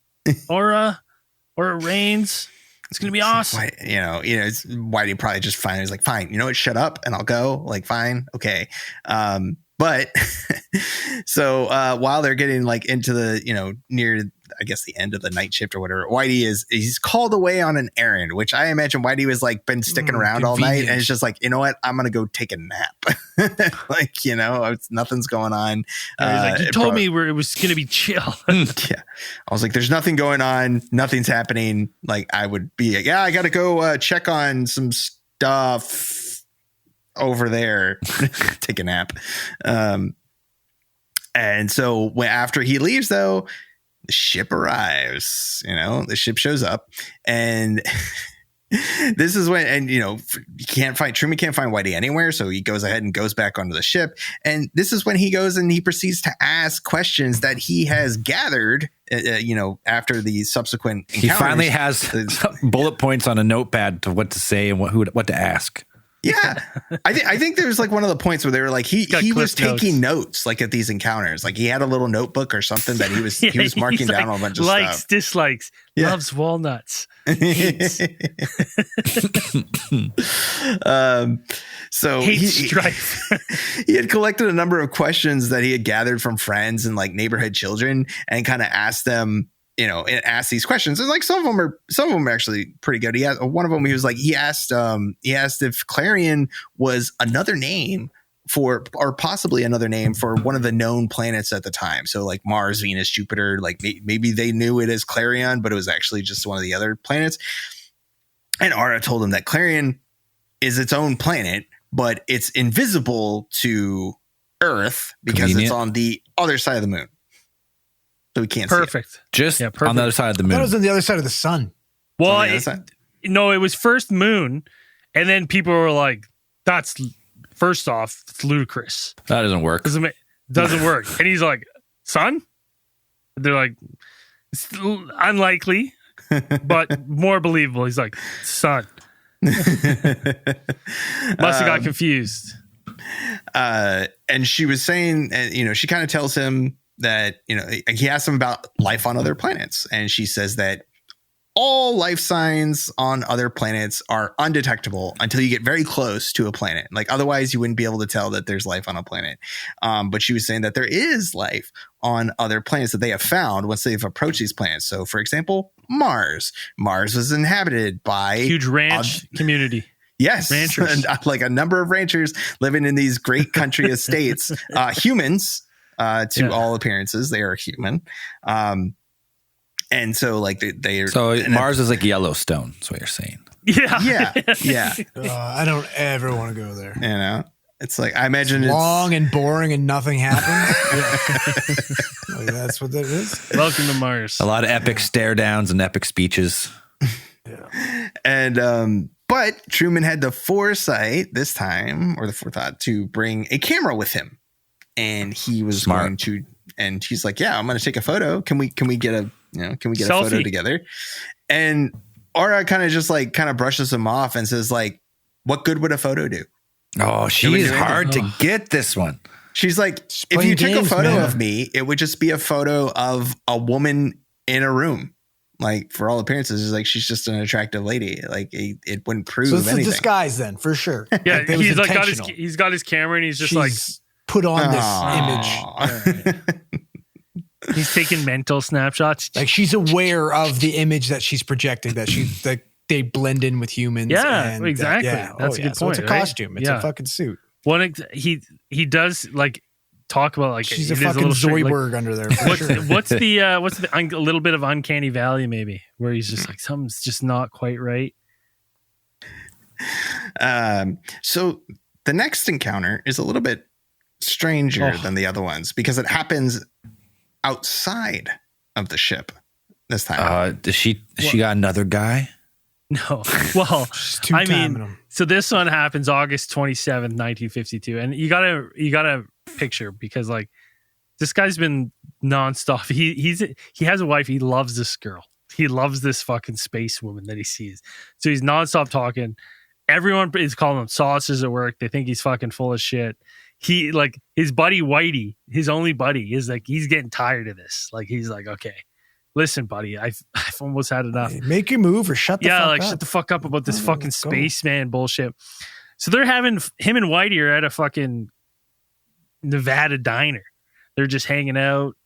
Reigns. It's gonna be awesome. It's Whitey probably just finally was like, fine, you know what? Shut up and I'll go. Like, fine, okay. But so while they're getting like into the near, I guess, the end of the night shift or whatever, Whitey he's called away on an errand, which I imagine Whitey was like been sticking around all night, and it's just like, you know what, I'm gonna go take a nap. Like, nothing's going on. He's like, you told me it was gonna be chill. Yeah, I was like, there's nothing going on, nothing's happening. Like, I would be like, yeah, I gotta go check on some stuff over there. Take a nap. And so after he leaves, though, the ship arrives. The ship shows up, and this is when, and Truman can't find Whitey anywhere, so he goes ahead and goes back onto the ship. And this is when he goes and he proceeds to ask questions that he has gathered after the subsequent encounters. He finally has bullet points on a notepad to what to say and what to ask. Yeah, I think there's like one of the points where they were like he was taking notes like at these encounters. Like, he had a little notebook or something that he was marking down a bunch of likes, stuff. dislikes, loves walnuts, hates, so hates strife. He had collected a number of questions that he had gathered from friends and like neighborhood children, and kind of asked them. And ask these questions. And like some of them are actually pretty good. He had one of them. He asked if Clarion was another name for, or possibly another name for, one of the known planets at the time. So like Mars, Venus, Jupiter, like maybe they knew it as Clarion, but it was actually just one of the other planets. And Ara told him that Clarion is its own planet, but it's invisible to Earth because it's on the other side of the moon. So we can't see it. Just on the other side of the moon. I thought it was on the other side of the sun. Well, it was first moon, and then people were like, "That's first off, it's ludicrous. That doesn't work. Doesn't work." And he's like, "Sun?" They're like, "It's unlikely, but more believable." He's like, "Sun." Must have got confused. And she was saying, she kind of tells him that, he asked him about life on other planets. And she says that all life signs on other planets are undetectable until you get very close to a planet. Like otherwise you wouldn't be able to tell that there's life on a planet. But she was saying that there is life on other planets that they have found once they've approached these planets. So for example, Mars was inhabited by huge ranch community. Yes. Ranchers. And, like a number of ranchers living in these great country estates, humans, to all appearances, they are human. And so like they are. So Mars is like Yellowstone. That's what you're saying. Yeah. I don't ever want to go there. You know, it's like, I imagine it's long and boring and nothing happens. Like, that's what that is. Welcome to Mars. A lot of epic stare downs and epic speeches. And, but Truman had the foresight this time, or the forethought, to bring a camera with him. And he was going to, and he's like, yeah, I'm going to take a photo. Can we get a photo together? And Aura kind of brushes him off and says like, what good would a photo do? Oh, she is hard to get this one. She's like, if you took a photo of me, it would just be a photo of a woman in a room. Like for all appearances, it's like she's just an attractive lady. Like it wouldn't prove anything. So it's a disguise then, for sure. Yeah, like, he's got his camera and he's just like put on this image. He's taking mental snapshots. Like she's aware of the image that she's projecting. That she's like they blend in with humans. Yeah, exactly. That's a good point. So it's a costume. It's a fucking suit. He does like talk about like she's a fucking Zoidberg under there. What's the a little bit of uncanny valley maybe where he's just like something's just not quite right. So the next encounter is a little bit stranger than the other ones because it happens outside of the ship this time. Does she got another guy? No. Well, I mean, so this one happens August 27th, 1952. And you gotta picture because like this guy's been nonstop. He has a wife. He loves this girl. He loves this fucking space woman that he sees. So he's nonstop talking. Everyone is calling him sauces at work. They think he's fucking full of shit. He like his buddy Whitey, his only buddy, is like he's getting tired of this. Like he's like, okay, listen, buddy, I've almost had enough. Hey, make your move or shut the fuck up. Shut the fuck up about this fucking spaceman bullshit. So they're having him and Whitey are at a fucking Nevada diner. They're just hanging out,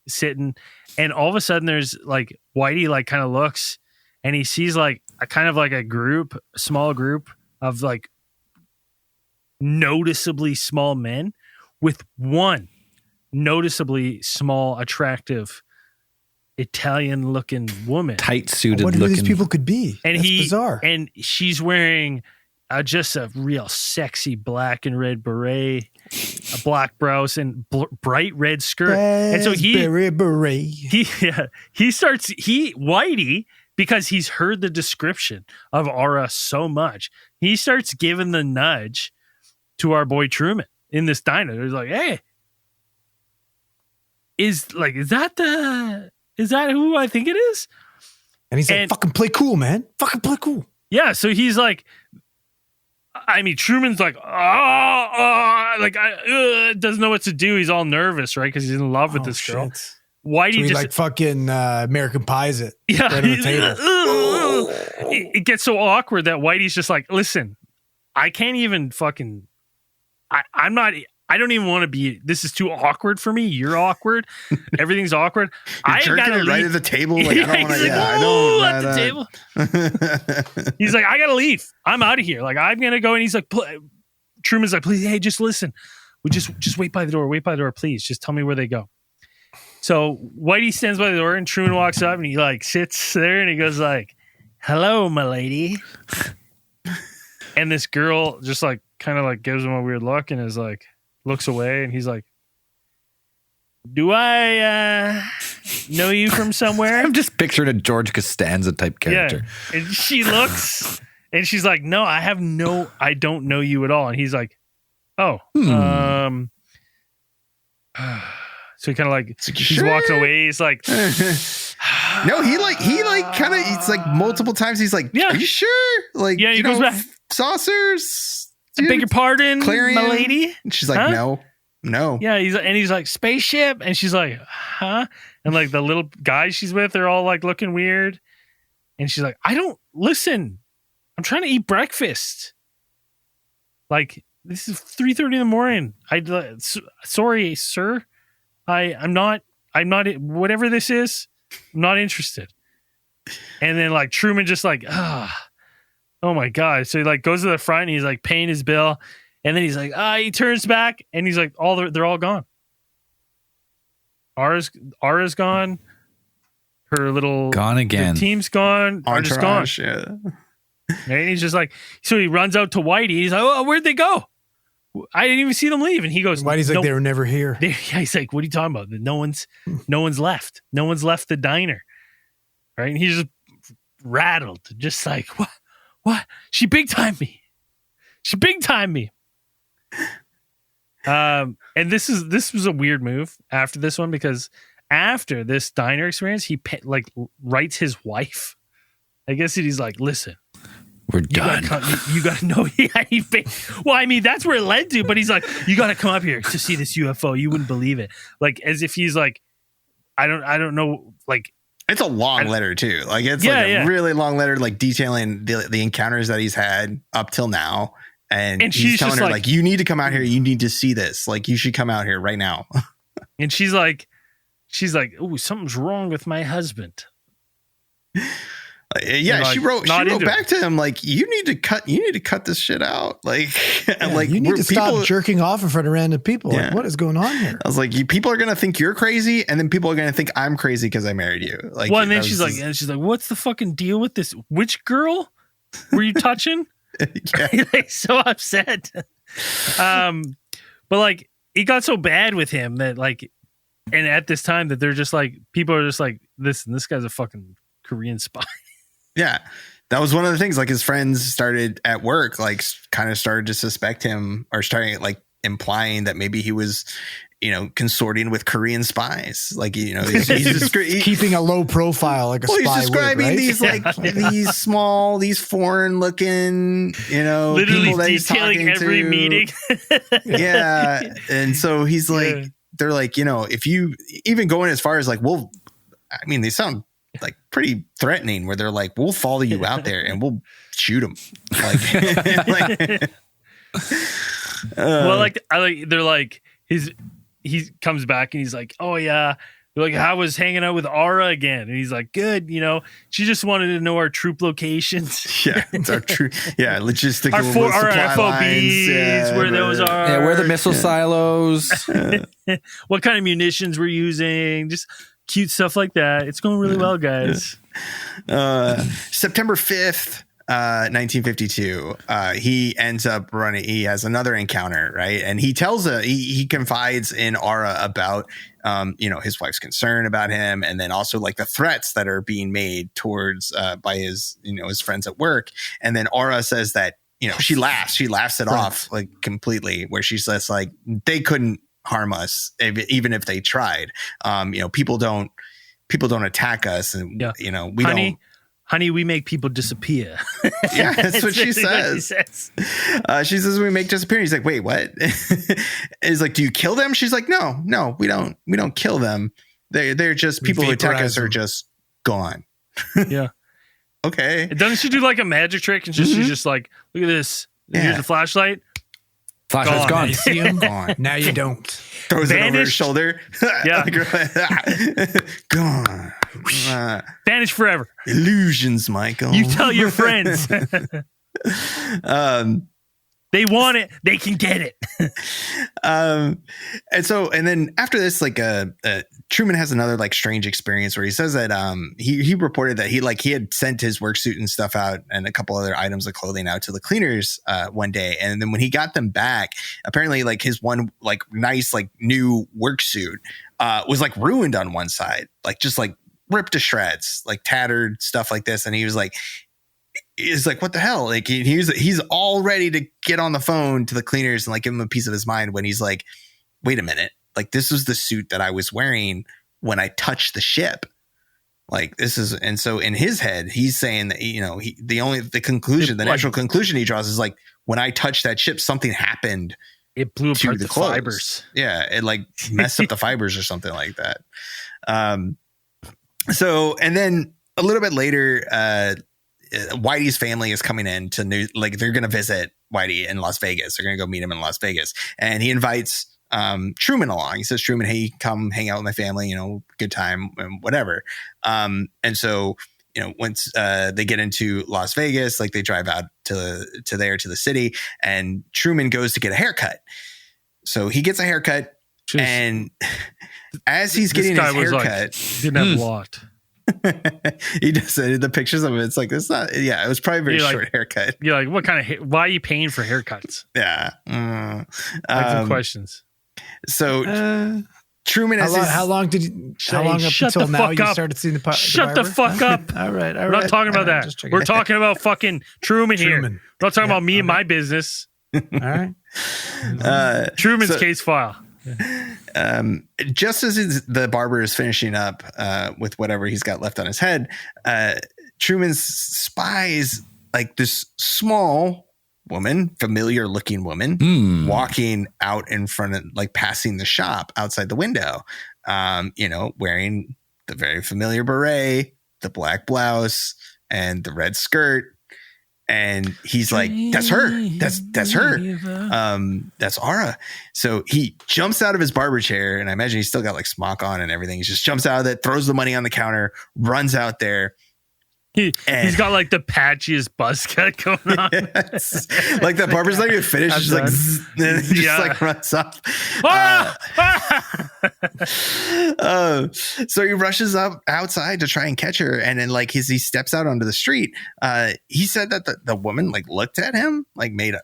sitting, and all of a sudden there's like Whitey like kind of looks and he sees like a kind of like a small group of like noticeably small men with one noticeably small, attractive Italian looking woman, tight suited. What looking. These people could be? And That's bizarre. And she's wearing just a real sexy black and red beret, a black blouse, and bright red skirt. And so Whitey, because he's heard the description of Aura so much, he starts giving the nudge to our boy Truman in this diner. He's like, hey, is that who I think it is? And he's like, fucking play cool, man. Fucking play cool. Yeah. So he's like, I mean, Truman's like, doesn't know what to do. He's all nervous, right? Because he's in love with this girl. Whitey so just like fucking American Pies it. Yeah. Right on the table. It gets so awkward that Whitey's just like, listen, I can't even fucking, I don't even want to be. This is too awkward for me. You're awkward. Everything's awkward. I gotta leave. Right at the table. Like, I don't want to. Yeah, I don't. At the table. He's like, I gotta leave. I'm out of here. Like, I'm gonna go. And he's like, Truman's like, please, hey, just listen. We just wait by the door. Wait by the door, please. Just tell me where they go. So Whitey stands by the door, and Truman walks up, and he like sits there, and he goes like, "Hello, my lady." And this girl just like kind of like gives him a weird look, and is like. Looks away and he's like, do I know you from somewhere? I'm just picturing a George Costanza type character. Yeah. And she looks and she's like, no, I don't know you at all. And he's like, oh, so he kind of like, he's walking away. He's like, no, he kind of, it's like multiple times. He's like, yeah. Are you sure? Like, yeah, he goes back. Saucers. I beg your pardon, Clarion? My lady. And she's like, no. Yeah, he's like, spaceship, and she's like, huh? And like the little guys she's with, they're all like looking weird. And she's like, I don't listen. I'm trying to eat breakfast. Like, this is 3:30 in the morning. Sorry, sir. I'm not, whatever this is, I'm not interested. And then like Truman just like, oh my God. So he like goes to the front and he's like paying his bill. And then he's like, he turns back and he's like, they're all gone. Ara's gone. Her little gone again. Team's gone. Ara's gone. Yeah. And he's just like, so he runs out to Whitey. He's like, oh, where'd they go? I didn't even see them leave. And he goes, Whitey's like, they were never here. Yeah, he's like, what are you talking about? No one's left. No one's left the diner. Right. And he's just rattled, just like, what? She big timed me. And this was a weird move after this one, because after this diner experience, he like writes his wife. I guess he's like, listen, we're done. You gotta know. Well, I mean, that's where it led to, but he's like, you gotta come up here to see this UFO. You wouldn't believe it. Like, as if he's like, I don't know. Like, it's a long letter too. Like, it's a really long letter, like detailing the encounters that he's had up till now. And he's telling her like, you need to come out here. You need to see this. Like, you should come out here right now. And she's like, oh, something's wrong with my husband. Yeah, she wrote back to him like, you need to cut this shit out. Like, like you need to stop jerking off in front of random people. Yeah. Like, what is going on here? I was like, people are gonna think you're crazy, and then people are gonna think I'm crazy because I married you. Like, well, and then she's like, what's the fucking deal with this? Which girl were you touching? Like, so upset. But like, it got so bad with him that like, and at this time that they're just like, people are just like, this guy's a fucking Korean spy. Yeah, that was one of the things. Like, his friends started at work, like, kind of started to suspect him, or starting like implying that maybe he was, consorting with Korean spies. Like, he's keeping a low profile, like a spy. He's describing right? these these small, these foreign looking, literally people that he's detailing every meeting. Yeah, and so he's like, they're like, if you even going as far as like, they sound like pretty threatening, where they're like, we'll follow you out there and we'll shoot him. Like, well, like they're like, he comes back and he's like, oh yeah, they're like, I was hanging out with Ara again, and he's like, good, she just wanted to know our troop locations. Yeah, it's our troop. Yeah, logistical. Our FOBs, where those are. Yeah, where the missile silos. What kind of munitions we're using. Just cute stuff like that. It's going really well, guys. September 5th, 1952, he ends up running. He has another encounter, right? And he he confides in Ara about, his wife's concern about him, and then also like the threats that are being made towards by his, his friends at work. And then Ara says that, she laughs it off like completely, where she says like, they couldn't harm us even if they tried. People don't attack us, and honey, we make people disappear. Yeah, that's what she says. She says we make disappear. He's like, wait, what? He's like, do you kill them? She's like, no, we don't kill them. They're just people who attack us are just gone. Yeah. Okay. Doesn't she do like a magic trick? And she's just like, look at this. Here's the flashlight. Flashlight's gone. You see him? Gone. Now you don't. Throws it over his shoulder. Yeah. Gone. Vanished forever. Illusions, Michael. You tell your friends. They want it. They can get it. And then after this, like, Truman has another like strange experience where he says that he reported that he had sent his work suit and stuff out and a couple other items of clothing out to the cleaners one day, and then when he got them back, apparently like his one like nice like new work suit was like ruined on one side, like just like ripped to shreds, like tattered stuff like this, and he was like, what the hell? Like he's all ready to get on the phone to the cleaners and like give him a piece of his mind when he's like, wait a minute, like this is the suit that I was wearing when I touched the ship. Like this is, and so in his head, he's saying that, the natural conclusion he draws is like, when I touched that ship, something happened. It blew apart the clothes. Fibers. Yeah. It like messed up the fibers or something like that. So, and then a little bit later, Whitey's family is coming in to they're going to visit Whitey in Las Vegas. They're going to go meet him in Las Vegas. And he invites Truman along. He says, Truman, hey, come hang out with my family, good time and whatever. And so, once they get into Las Vegas, like they drive out to the city, and Truman goes to get a haircut. So he gets a haircut. Jeez. And as he's getting his haircut, didn't have a lot. He does the pictures of it. It's like, it's not, it was probably a very short haircut. You're like, what kind of, why are you paying for haircuts? Yeah. Some questions. So Truman has how long up until now you started seeing the Shut the fuck up. All right. We're not talking about that. We're talking about fucking Truman here. We're not talking about me and my business. All right. Truman's case file. Just as the barber is finishing up with whatever he's got left on his head, Truman spies like this small woman, familiar looking woman, walking out in front of, like, passing the shop outside the window, wearing the very familiar beret, the black blouse, and the red skirt. And he's like, that's her. That's her. That's Aura. So he jumps out of his barber chair, and I imagine he's still got like smock on and everything. He just jumps out of it, throws the money on the counter, runs out there. He's got like the patchiest buzz cut going on. Yes. Like the barber's not even finished. He's like, zzz, and he just like runs off. So he rushes up outside to try and catch her. And then like he steps out onto the street. He said that the woman like looked at him, like made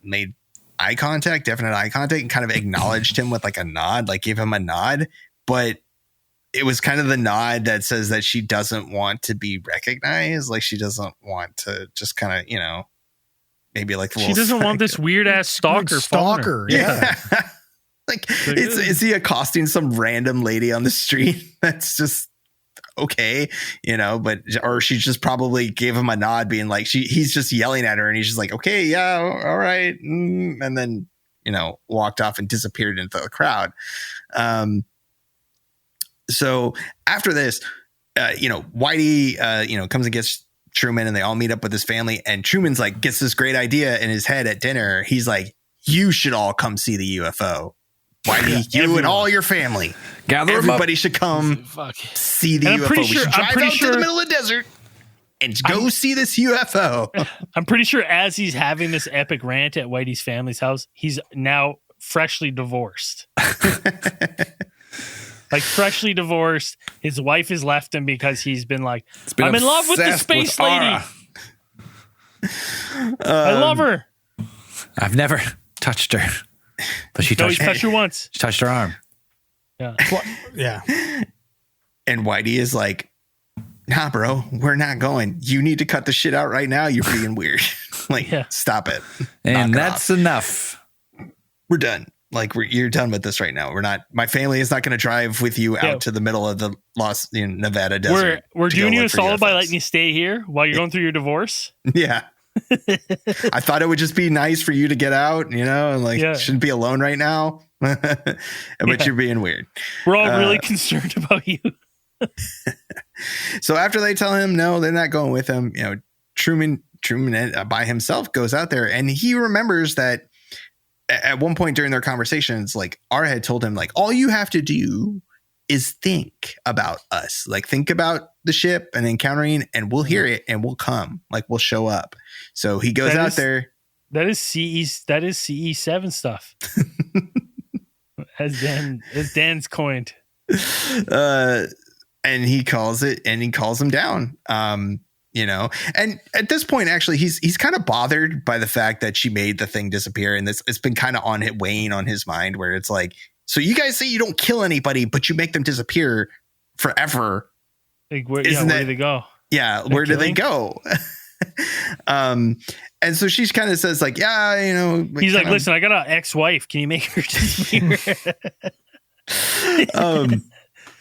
eye contact, definite eye contact, and kind of acknowledged him with like a nod, like gave him a nod. But it was kind of the nod that says that she doesn't want to be recognized. Like she doesn't want to just kind of, maybe like she doesn't want this weird ass stalker. Yeah. Like is he accosting some random lady on the street? That's just okay, or she just probably gave him a nod being like, he's just yelling at her and he's just like, okay, yeah, all right. And then, walked off and disappeared into the crowd. So after this, Whitey, comes and gets Truman, and they all meet up with his family. And Truman's like, gets this great idea in his head at dinner. He's like, you should all come see the UFO. Whitey, you and all your family. Everybody should come see the UFO. We should drive out to the middle of the desert and go see this UFO. I'm pretty sure as he's having this epic rant at Whitey's family's house, he's now freshly divorced. Like freshly divorced. His wife has left him because he's been like, I'm in love with the space lady. I love her. I've never touched her, but she touched her once. She touched her arm. Yeah. Yeah. And Whitey is like, nah, bro, we're not going. You need to cut the shit out right now. You're being weird. Stop it. And that's enough. We're done. Like you're done with this right now. We're not. My family is not going to drive with you out to the middle of the Nevada desert. We're doing you a solid by letting you stay here while you're going through your divorce. Yeah. I thought it would just be nice for you to get out, and shouldn't be alone right now. But you're being weird. We're all really concerned about you. So after they tell him no, they're not going with him. Truman by himself goes out there, and he remembers that. At one point during their conversations, like Ara had told him, like, all you have to do is think about us, like think about the ship and encountering, and we'll hear it and we'll come, like we'll show up. So he goes out there. That is CE7 stuff. as Dan's coined. And he calls him down. And at this point, actually, he's kind of bothered by the fact that she made the thing disappear. And it's been kind of weighing on his mind, where it's like, so you guys say you don't kill anybody, but you make them disappear forever. Like, where do they go? Yeah. Where do they go? And so she kind of says like, yeah, he's like, listen, I got an ex-wife. Can you make her disappear?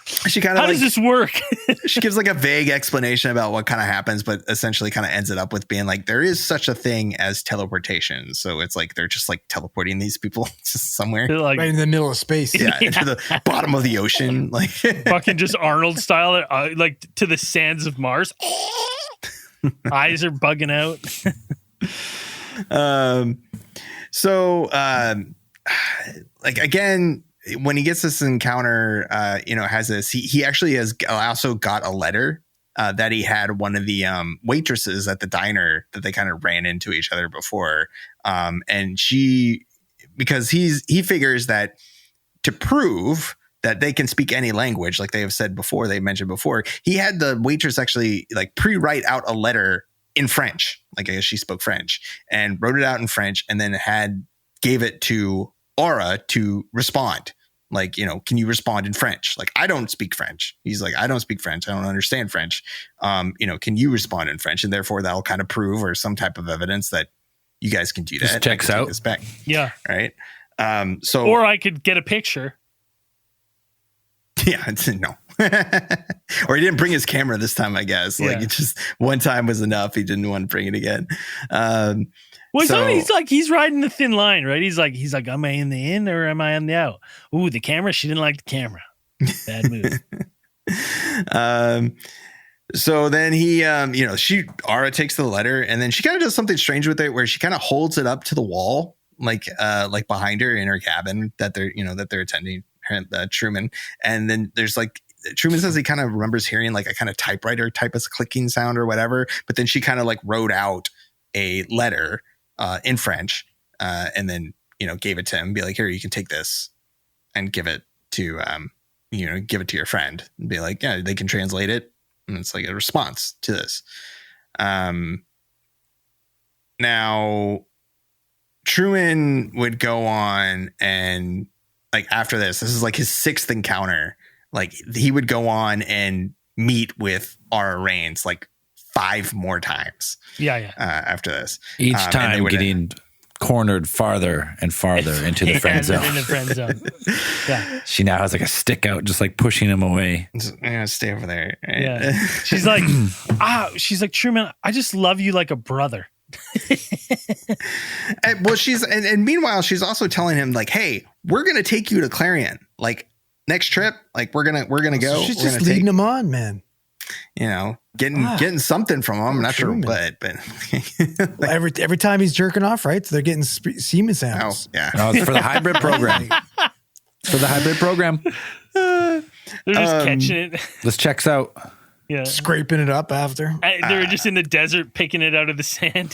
She kind of How does this work? she gives like a vague explanation about what kind of happens, but essentially kind of ends it up with being like, there is such a thing as teleportation. So it's like they're just like teleporting these people somewhere. They're like Right in the middle of space. Yeah, into the bottom of the ocean. Like fucking just Arnold style, like to the sands of Mars. Eyes are bugging out. Like again, when he gets this encounter, has this, he actually has also got a letter that he had one of the waitresses at the diner that they kind of ran into each other before. And because he figures that to prove that they can speak any language, like they have said before, they mentioned before, he had the waitress actually like pre-write out a letter in French. Like I guess she spoke French and wrote it out in French and then gave it to Aura to respond. Like, can you respond in French? Like, I don't speak French. He's like, I don't speak French. I don't understand French. Can you respond in French? And therefore that'll kind of prove or some type of evidence that you guys can do that. Just checks out. This back. Yeah. Right. Or I could get a picture. Yeah. No. Or he didn't bring his camera this time, I guess. Like it just one time was enough. He didn't want to bring it again. Well, he's riding the thin line, right? He's like, am I in the in or am I on the out? Ooh, the camera. She didn't like the camera. Bad move. So then he, Aura takes the letter and then she kind of does something strange with it where she kind of holds it up to the wall, like behind her in her cabin that they're attending Truman. And then there's like, Truman says he kind of remembers hearing like a kind of typewriter type of clicking sound or whatever, but then she kind of like wrote out a letter in French and then, gave it to him, be like, here, you can take this and give it to, give it to your friend and be like, yeah, they can translate it. And it's like a response to this. Now Truman would go on and like, after this is like his sixth encounter. Like he would go on and meet with Aura Reigns like 5 more times. Yeah. After this, each time getting cornered farther and farther into the friend zone. In the friend zone. Yeah. She now has like a stick out, just like pushing him away. Yeah, stay over there. Right? Yeah. She's like, Truman, I just love you like a brother. and meanwhile, she's also telling him like, hey, we're gonna take you to Clarion. Like next trip, like we're gonna go. So she's just leading him on, man. Getting something from him. I'm not sure what, but every time he's jerking off, right? So they're getting semen samples. Oh, yeah. No, it's for the hybrid program. They're just catching it. This checks out. Yeah. Scraping it up after. They were just in the desert picking it out of the sand.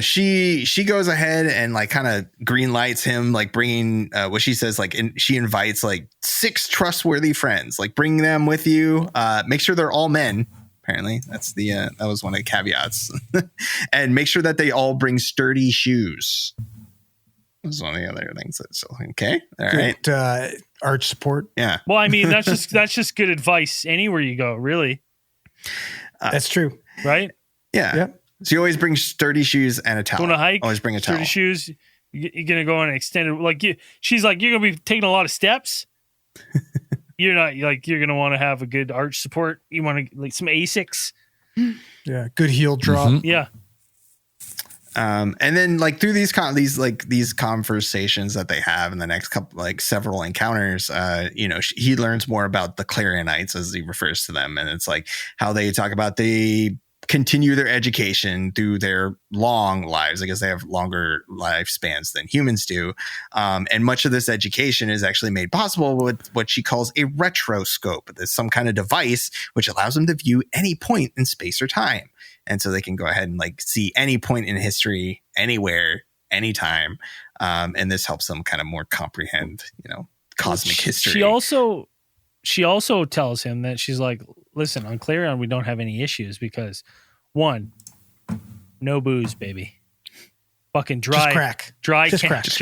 She goes ahead and like kind of green lights him, like bringing what she says, like she invites like 6 trustworthy friends, like bring them with you. Make sure they're all men. Apparently that's that was one of the caveats. And make sure that they all bring sturdy shoes. This is one of the other things. Okay. All right. Arch support. Yeah. Well, I mean, that's just good advice anywhere you go, really. That's true. Right? Yeah. Yep. So you always bring sturdy shoes and a towel. Going to hike. Always bring a sturdy towel. shoes. You're going to go on an extended, she's like, you're going to be taking a lot of steps. You're not like, you're going to want to have a good arch support. You want to like some Asics. Yeah. Good heel drop. Mm-hmm. Yeah. And then like through these conversations that they have in the next couple, like several encounters, he learns more about the Clarionites as he refers to them. And it's like how they talk about they continue their education through their long lives. I guess they have longer lifespans than humans do. And much of this education is actually made possible with what she calls a retroscope. There's some kind of device which allows them to view any point in space or time. And so they can go ahead and like see any point in history, anywhere, anytime. And this helps them kind of more comprehend, cosmic history. She also tells him that she's like, listen, on Clarion, we don't have any issues because 1, no booze, baby. Fucking dry. Just crack. Dry. Just crack. Just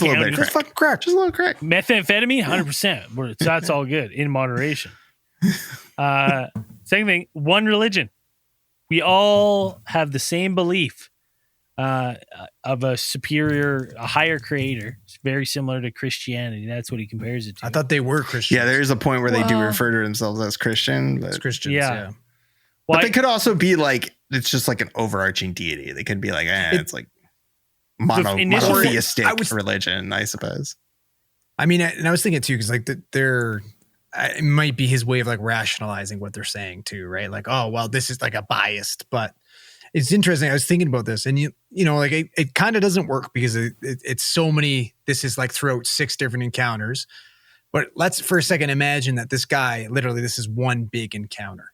a little bit. Just fucking crack. Just a little crack. Methamphetamine, 100%. That's all good in moderation. Second thing, one religion. We all have the same belief of a higher creator. It's very similar to Christianity. That's what he compares it to. I thought they were Christians. Yeah, there's a point where they do refer to themselves as Christian. But, it's Christians, yeah. But they could also be like, it's just like an overarching deity. They could be like, it's like monotheistic religion, I suppose. I mean, and I was thinking too, because like it might be his way of like rationalizing what they're saying too, right? Like, oh, well, this is like a biased, but it's interesting. I was thinking about this, and you know, like it kind of doesn't work because it's so many. This is like throughout 6 different encounters. But let's for a second imagine that this guy, literally, this is one big encounter,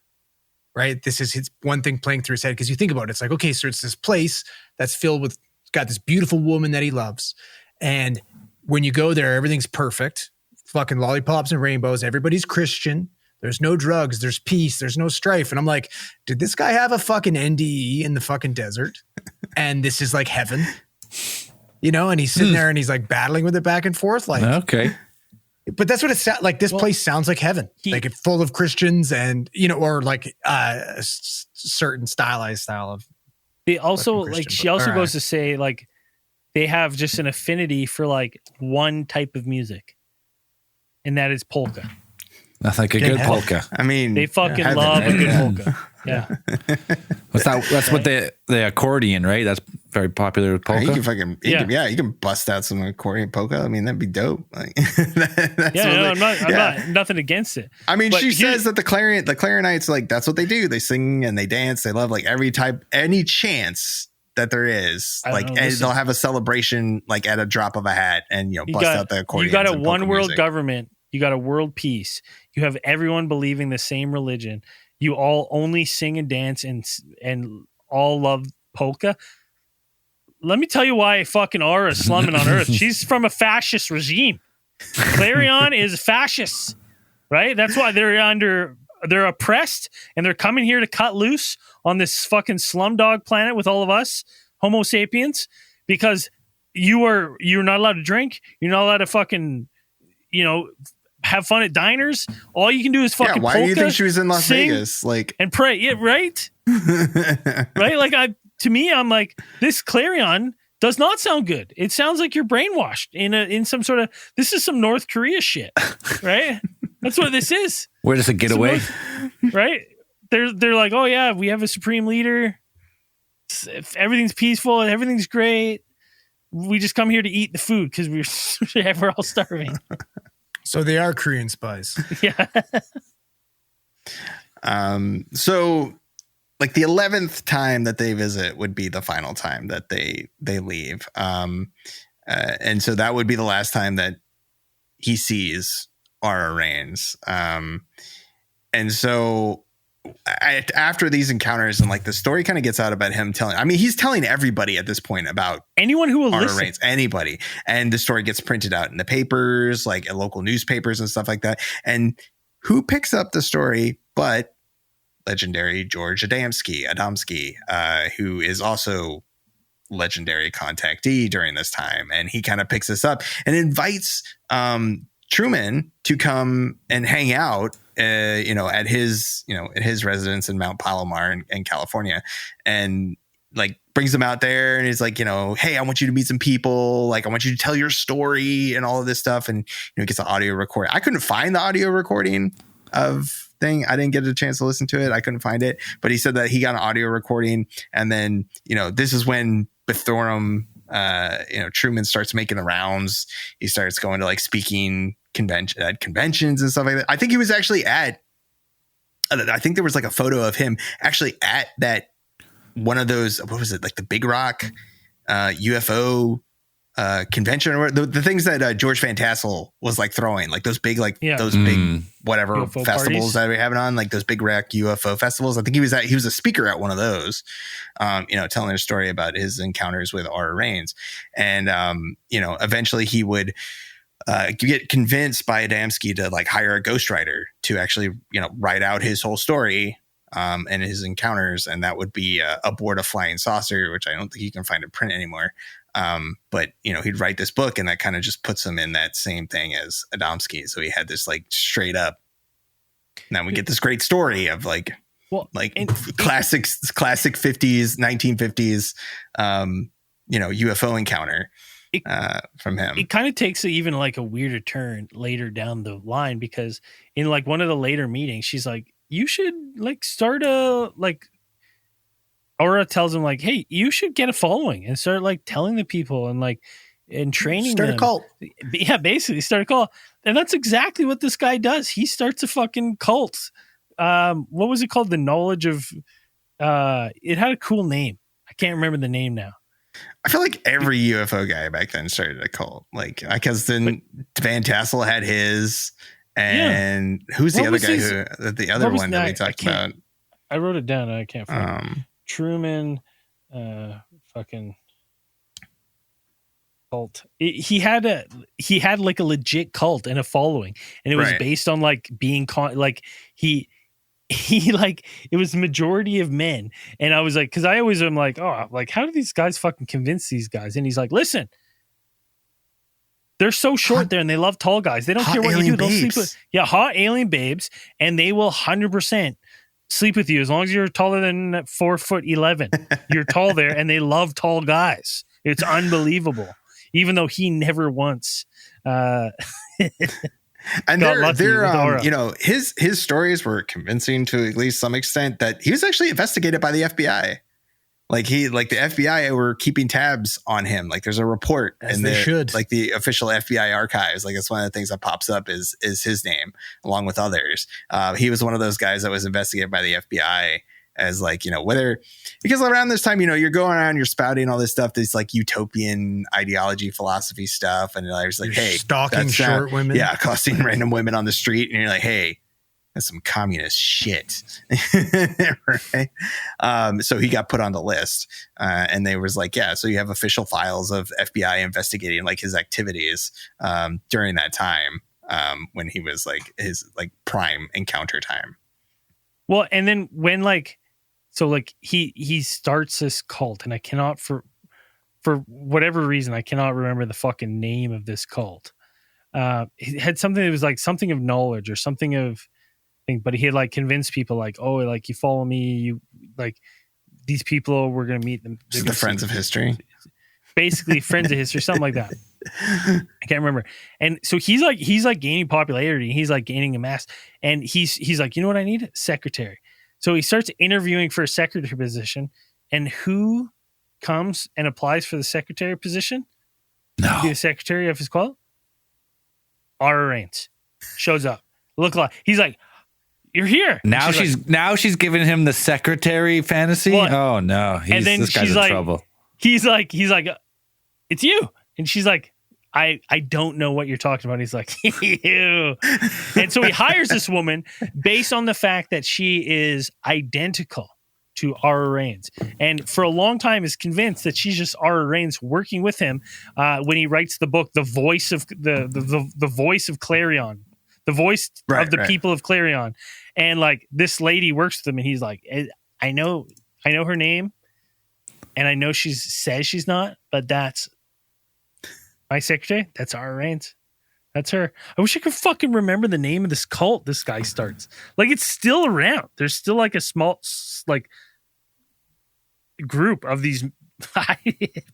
right? This is his one thing playing through his head, because you think about it, it's like, okay, so it's this place that's filled with, got this beautiful woman that he loves, and when you go there, everything's perfect, fucking lollipops and rainbows. Everybody's Christian. There's no drugs. There's peace. There's no strife. And I'm like, did this guy have a fucking NDE in the fucking desert? And this is like heaven, you know? And he's sitting there and he's like battling with it back and forth. Like, okay. But that's what it sounds like. This place sounds like heaven, like it's full of Christians and, you know, or like a certain stylized style of. They also like, she also goes to say like, they have just an affinity for like one type of music, and that is polka. That's like a good polka. I mean, they fucking love a good polka. Yeah. That's what the accordion, right? That's very popular with polka. You can bust out some accordion polka. I mean, that'd be dope. Like, I'm not nothing against it. I mean, she says that the clarinets, like, that's what they do. They sing and they dance. They love like any chance that there is, like, and they'll have a celebration like at a drop of a hat, and bust out the accordion. You got a one world government. You got a world peace. You have everyone believing the same religion. You all only sing and dance and all love polka. Let me tell you why fucking Aura is slumming on Earth. She's from a fascist regime. Clarion is fascist, right? That's why they're oppressed, and they're coming here to cut loose on this fucking slumdog planet with all of us Homo sapiens, because you're not allowed to drink. You're not allowed to fucking, have fun at diners. All you can do is fucking why polka, do you think she was in Las Vegas? Like, and pray. Yeah, right? Right? Like, to me, I'm like, this Clarion does not sound good. It sounds like you're brainwashed in some sort of, this is some North Korea shit, right? That's what this is. Where does it get away? Right? They're like, oh yeah, we have a supreme leader. Everything's peaceful and everything's great. We just come here to eat the food because we're all starving. So they are Korean spies. Yeah. So like the 11th time that they visit would be the final time that they leave. And so that would be the last time that he sees Aura Reigns. And so after these encounters, and like the story kind of gets out about him he's telling everybody at this point about anyone who will Aura listen. Reigns, anybody. And the story gets printed out in the papers, like at local newspapers and stuff like that. And who picks up the story but legendary George Adamski, who is also legendary contactee during this time. And he kind of picks this up and invites Truman to come and hang out at his residence in Mount Palomar in California, and like brings him out there and he's like, hey, I want you to meet some people. Like, I want you to tell your story and all of this stuff. And, gets an audio recording. I couldn't find the audio recording of thing. I didn't get a chance to listen to it. I couldn't find it, but he said that he got an audio recording. And then, this is when Bethurum, Truman starts making the rounds. He starts going to like speaking conventions and stuff like that. I think he was actually I think there was like a photo of him actually at that one of those, what was it, like the Big Rock UFO convention, or the things that George Fantastical was like throwing, like those big, those big whatever UFO festivals parties that we're having on, like those Big Rock UFO festivals. I think he was a speaker at one of those, telling a story about his encounters with Aura Reigns. And, eventually he would get convinced by Adamski to like hire a ghostwriter to actually, write out his whole story and his encounters. And that would be aboard a flying saucer, which I don't think you can find in print anymore. But he'd write this book, and that kind of just puts him in that same thing as Adamski. So he had this like straight up. Now we get this great story of classic 50s, 1950s, UFO encounter from him. It kind of takes even like a weirder turn later down the line, because in like one of the later meetings, she's like, you should like start a like, Aura tells him like, hey, you should get a following and start like telling the people and training Start them. a cult. Yeah, basically start a cult. And that's exactly what this guy does. He starts a fucking cult. What was it called? The Knowledge of, it had a cool name. I can't remember the name now. I feel like every UFO guy back then started a cult. Like, because then Van Tassel had his, and who's the other guy the other one that we talked about? I wrote it down and I can't find it. Truman, fucking cult. He had like a legit cult and a following, and it was based on like being he like, it was majority of men. And I was like, because I always am like, oh, like how do these guys fucking convince these guys? And he's like, listen, they're so short there and they love tall guys. They don't care what you do. They'll sleep with hot alien babes, and they will 100% sleep with you as long as you're taller than 4'11". You're tall there, and they love tall guys. It's unbelievable. Even though he never once and they're his stories were convincing to at least some extent that he was actually investigated by the FBI. Like the FBI were keeping tabs on him. Like there's a report like the official FBI archives. Like it's one of the things that pops up is his name along with others. He was one of those guys that was investigated by the FBI as like, because around this time, you're going around, you're spouting all this stuff, this like utopian ideology, philosophy stuff. And I was like, hey, stalking short women. Yeah. Accosting random women on the street. And you're like, hey, that's some communist shit. Right. So he got put on the list, and they was like, yeah, so you have official files of FBI investigating like his activities during that time when he was like his like prime encounter time. Well, and then when he starts this cult, and I cannot for whatever reason, I cannot remember the fucking name of this cult. It had something that was like something of knowledge or something of thing, but he had like convinced people like, oh, like you follow me, you like these people, we're going to meet them. The Friends of History. Basically Friends of History, something like that. I can't remember. And so he's like gaining popularity. He's like gaining a mass, and he's like, you know what I need? Secretary. So he starts interviewing for a secretary position, and who comes and applies for the secretary position? No. To be the secretary of his cult? Aura Reigns shows up. Look like he's like, you're here. Now she's giving him the secretary fantasy. Well, oh no. This guy's in trouble. He's like, it's you. And she's like, I don't know what you're talking about. He's like, ew. And so he hires this woman based on the fact that she is identical to Aura Reigns, and for a long time is convinced that she's just Aura Reigns working with him when he writes the book, the voice of the voice of Clarion, the voice of the people of Clarion. And like this lady works with him, and he's like, I know her name, and I know she says she's not, but that's my secretary. That's Aura Reigns. That's her. I wish I could fucking remember the name of this cult this guy starts. Like it's still around. There's still like a small like group of these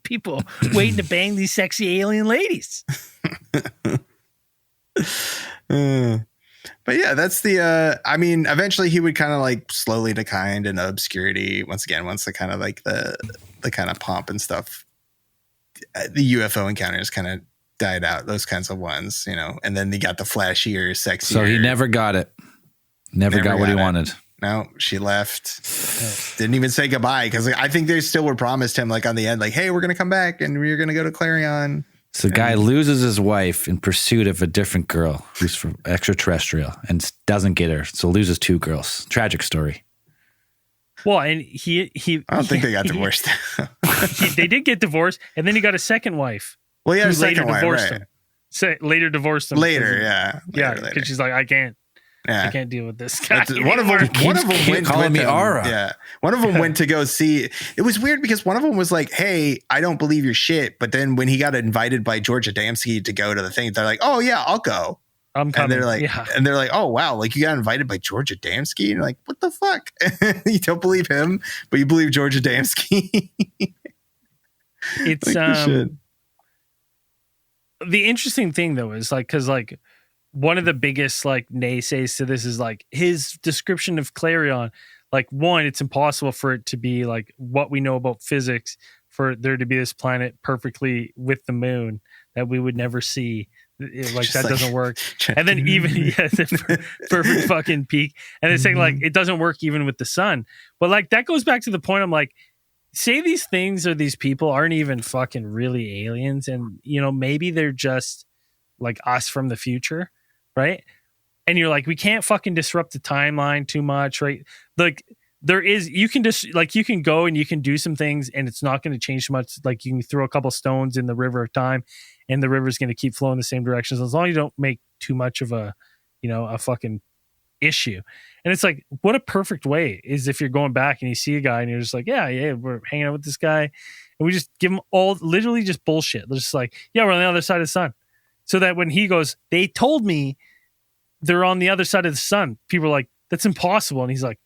people waiting to bang these sexy alien ladies. But yeah, that's the eventually he would kind of like slowly decline into obscurity once the kind of like the kind of pomp and stuff, the UFO encounters kind of died out, those kinds of ones, and then he got the flashier, sexier. So he never got it. Never got what he wanted. No, she left. Didn't even say goodbye, because I think they still were promised him like on the end, like, hey, we're going to come back and we're going to go to Clarion. So the guy loses his wife in pursuit of a different girl who's from extraterrestrial and doesn't get her. So loses two girls. Tragic story. Well, and he I don't think they got divorced. They did get divorced, and then he got a second wife. Well, yeah, second wife, right. Later divorced him. Later, yeah. Because she's like, I can't deal with this guy. One of them went calling me Aura. Yeah. One of them went to go see. It was weird because one of them was like, hey, I don't believe your shit. But then when he got invited by George Adamski to go to the thing, they're like, oh yeah, I'll go. I'm coming. And they're like, oh wow, like you got invited by George Adamski? And you're like, what the fuck? You don't believe him, but you believe George Adamski. It's the interesting thing though is like, because like one of the biggest like naysays to this is like his description of Clarion. Like, one, it's impossible for it to be like what we know about physics, for there to be this planet perfectly with the moon that we would never see. Like, that doesn't work. And then even the perfect fucking peak. And they're saying like it doesn't work even with the sun. But like that goes back to the point. I'm like, say these things or these people aren't even fucking really aliens, and you know, maybe they're just like us from the future, right? And you're like, we can't fucking disrupt the timeline too much, right? Like, there is, you can just like, you can go and you can do some things and it's not going to change much. Like, you can throw a couple stones in the river of time and the river's going to keep flowing the same directions, as long as you don't make too much of a, you know, a fucking issue. And it's like, what a perfect way is if you're going back and you see a guy and you're just like, yeah, we're hanging out with this guy, and we just give him all literally just bullshit. They're just like, yeah, we're on the other side of the sun. So that when he goes, they told me they're on the other side of the sun, people are like, that's impossible. And he's like,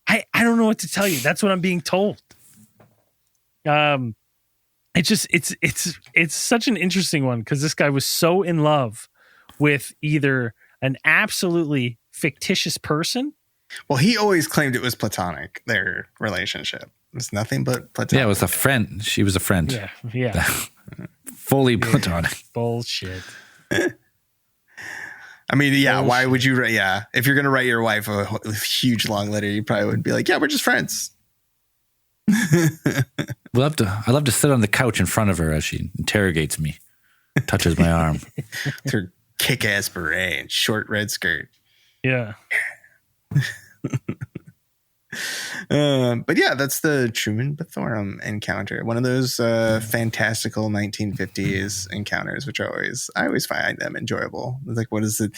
I don't know what to tell you. That's what I'm being told. It's just, it's such an interesting one, because this guy was so in love with either an absolutely fictitious person. Well, he always claimed it was platonic, their relationship. It was nothing but platonic. Yeah, it was a friend. She was a friend. Yeah. Fully platonic. Bullshit. I mean, yeah, why would you? Yeah, if you're going to write your wife a huge long letter, you probably would be like, yeah, we're just friends. I love to sit on the couch in front of her as she interrogates me, touches my arm. With her kick-ass beret and short red skirt. Yeah. But yeah, that's the Truman Bethurum Encounter. One of those fantastical 1950s encounters, which I always find them enjoyable. It's like, what is it?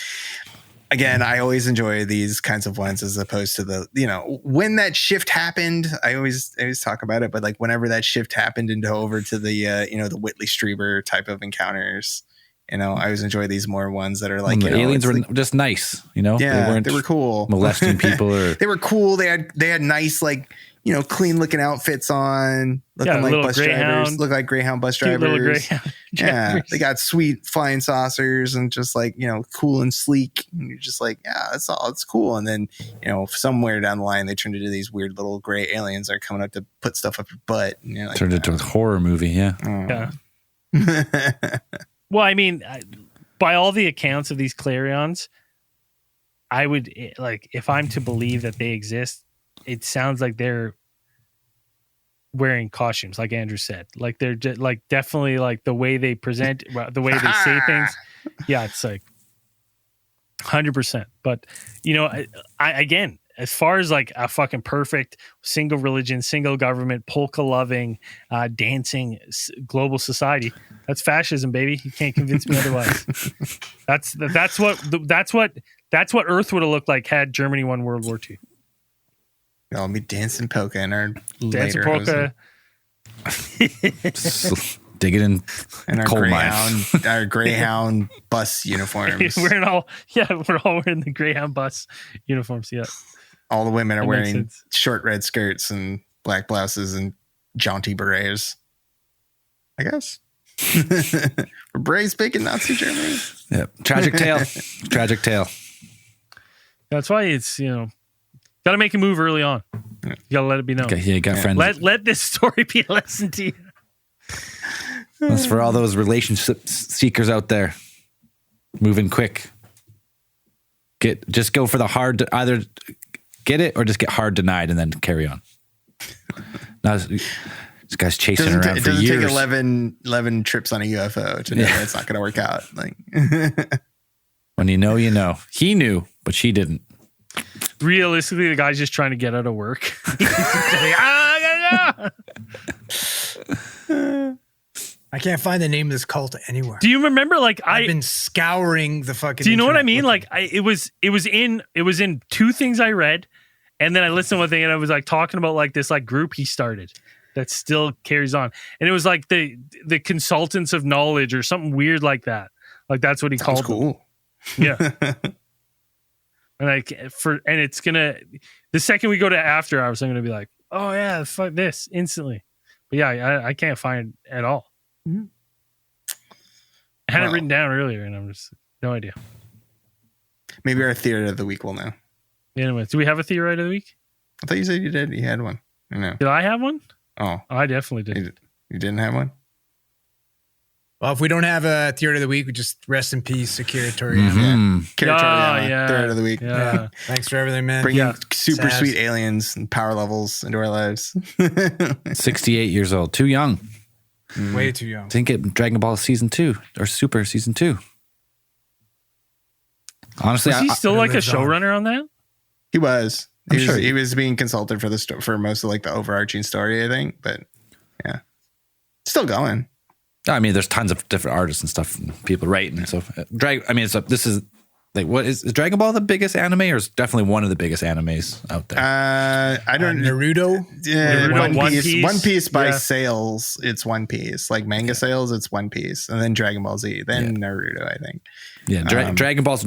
Again, I always enjoy these kinds of ones as opposed to the, you know, when that shift happened. I always talk about it, but like whenever that shift happened into over to the you know, the Whitley Strieber type of encounters. You know, I always enjoy these more ones that are like, the aliens were like, just nice, you know? Yeah, they were cool. Molesting people or they were cool. They had nice, like, you know, clean looking outfits on, looking like bus drivers, look like Greyhound bus drivers. Yeah, they got sweet flying saucers and just like, you know, cool and sleek. And you're just like, yeah, it's cool. And then, you know, somewhere down the line, they turned into these weird little gray aliens that are coming up to put stuff up your butt. And you're like, turned into a horror movie. Yeah. Yeah. Well, I mean, by all the accounts of these Clarions, I would, like, if I'm to believe that they exist, it sounds like they're wearing costumes, like Andrew said. Like, they're just, like, definitely, like, the way they present, the way they say things. Yeah, it's like 100%. But, you know, I again, as far as like a fucking perfect single religion, single government, polka loving, dancing global society, that's fascism, baby. You can't convince me otherwise. That's what Earth would have looked like had Germany won World War II. I'll be dancing polka in our dancing polka. Digging in our Greyhound bus uniforms. We're all wearing the Greyhound bus uniforms. Yeah. All the women are wearing short red skirts and black blouses and jaunty berets. I guess. Berets big in Nazi Germany. Yep. Tragic tale. Tragic tale. That's why it's, you know, got to make a move early on. You got to let it be known. Okay, you got friends. Let this story be a lesson to you. That's for all those relationship seekers out there. Moving quick. Just go for the hard, either get it or just get hard denied and then carry on. Now, this guy's chasing around for years. It doesn't take 11 trips on a UFO to know that it's not going to work out. Like, when you know, you know. He knew, but she didn't. Realistically, the guy's just trying to get out of work. I gotta go. I can't find the name of this cult anywhere. Do you remember? Like, I've been scouring the fucking. Do you know what I mean? Like, it was in two things I read, and then I listened to one thing, and I was like talking about like this like group he started that still carries on, and it was like the consultants of knowledge or something weird like that. Like that's what he called. Cool. Them. Yeah. And it's gonna, the second we go to after hours, I'm gonna be like, oh yeah, fuck this instantly. But yeah, I can't find it at all. I had it written down earlier, and I'm just no idea. Maybe our theory of the week will know. Anyways, do we have a theory of the week? I thought you said you did. You had one. No. Did I have one? Oh, I definitely did. You didn't have one? Well, if we don't have a theory of the week, we just rest in peace, Akira Toriyama. Mm-hmm. Akira Toriyama, theory of the week. Yeah. Thanks for everything, man. Bringing super sweet aliens and power levels into our lives. 68 years old. Too young. Way too young. Didn't get Dragon Ball Season 2 or Super Season 2. Honestly, is he still like a showrunner on that? He was. Sure. He was being consulted for most of like the overarching story, I think. But yeah, still going. I mean, there's tons of different artists and stuff, and people writing. So, this is like, what is Dragon Ball the biggest anime, or is definitely one of the biggest animes out there? I don't. Naruto. Yeah, Naruto, One Piece by sales, it's One Piece. Like manga sales, it's One Piece, and then Dragon Ball Z, then Naruto. I think. Yeah, Dragon Ball's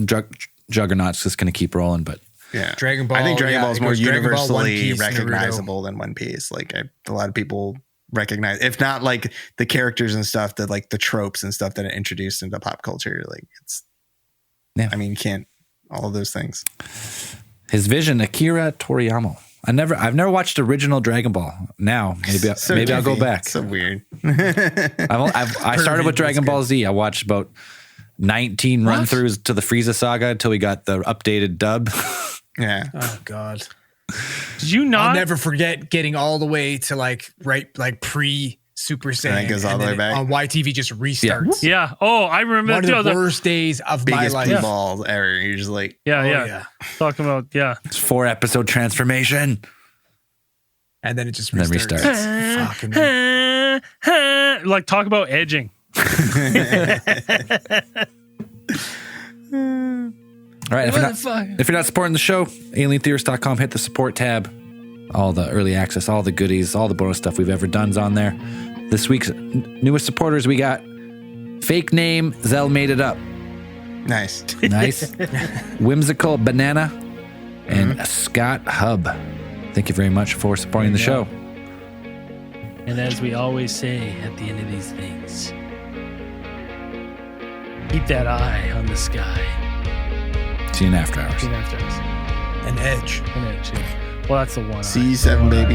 Juggernaut's just going to keep rolling, but yeah, Dragon Ball. I think Dragon Ball is more universally Piece, recognizable than One Piece. Like a lot of people recognize, if not like the characters and stuff, that like the tropes and stuff that are introduced into pop culture. Like it's, I mean, you can't all of those things. His vision, Akira Toriyama. I've never watched original Dragon Ball. Now maybe I'll go back. So weird. I started with Dragon Ball Z. I watched about 19 run-throughs to the Frieza saga until we got the updated dub. Yeah. Oh God. Did you not? I'll never forget getting all the way to like pre Super Saiyan. And it goes all the way back. On YTV just restarts. Yeah. Oh, I remember. One of the worst days of my biggest life. blue balls ever. You're just like, yeah. Talking about It's 4-episode transformation. And then it just restarts. Like talk about edging. All right, if you're not supporting the show, alientheorist.com, hit the support tab. All the early access, all the goodies, all the bonus stuff we've ever done's on there. This week's newest supporters, we got Fake Name, Zell Made It Up. Nice. Whimsical Banana, and Scott Hub. Thank you very much for supporting the show. And as we always say at the end of these things, keep that eye on the sky. See you in After Hours. An edge. Yeah. Well, that's the one. C7, baby.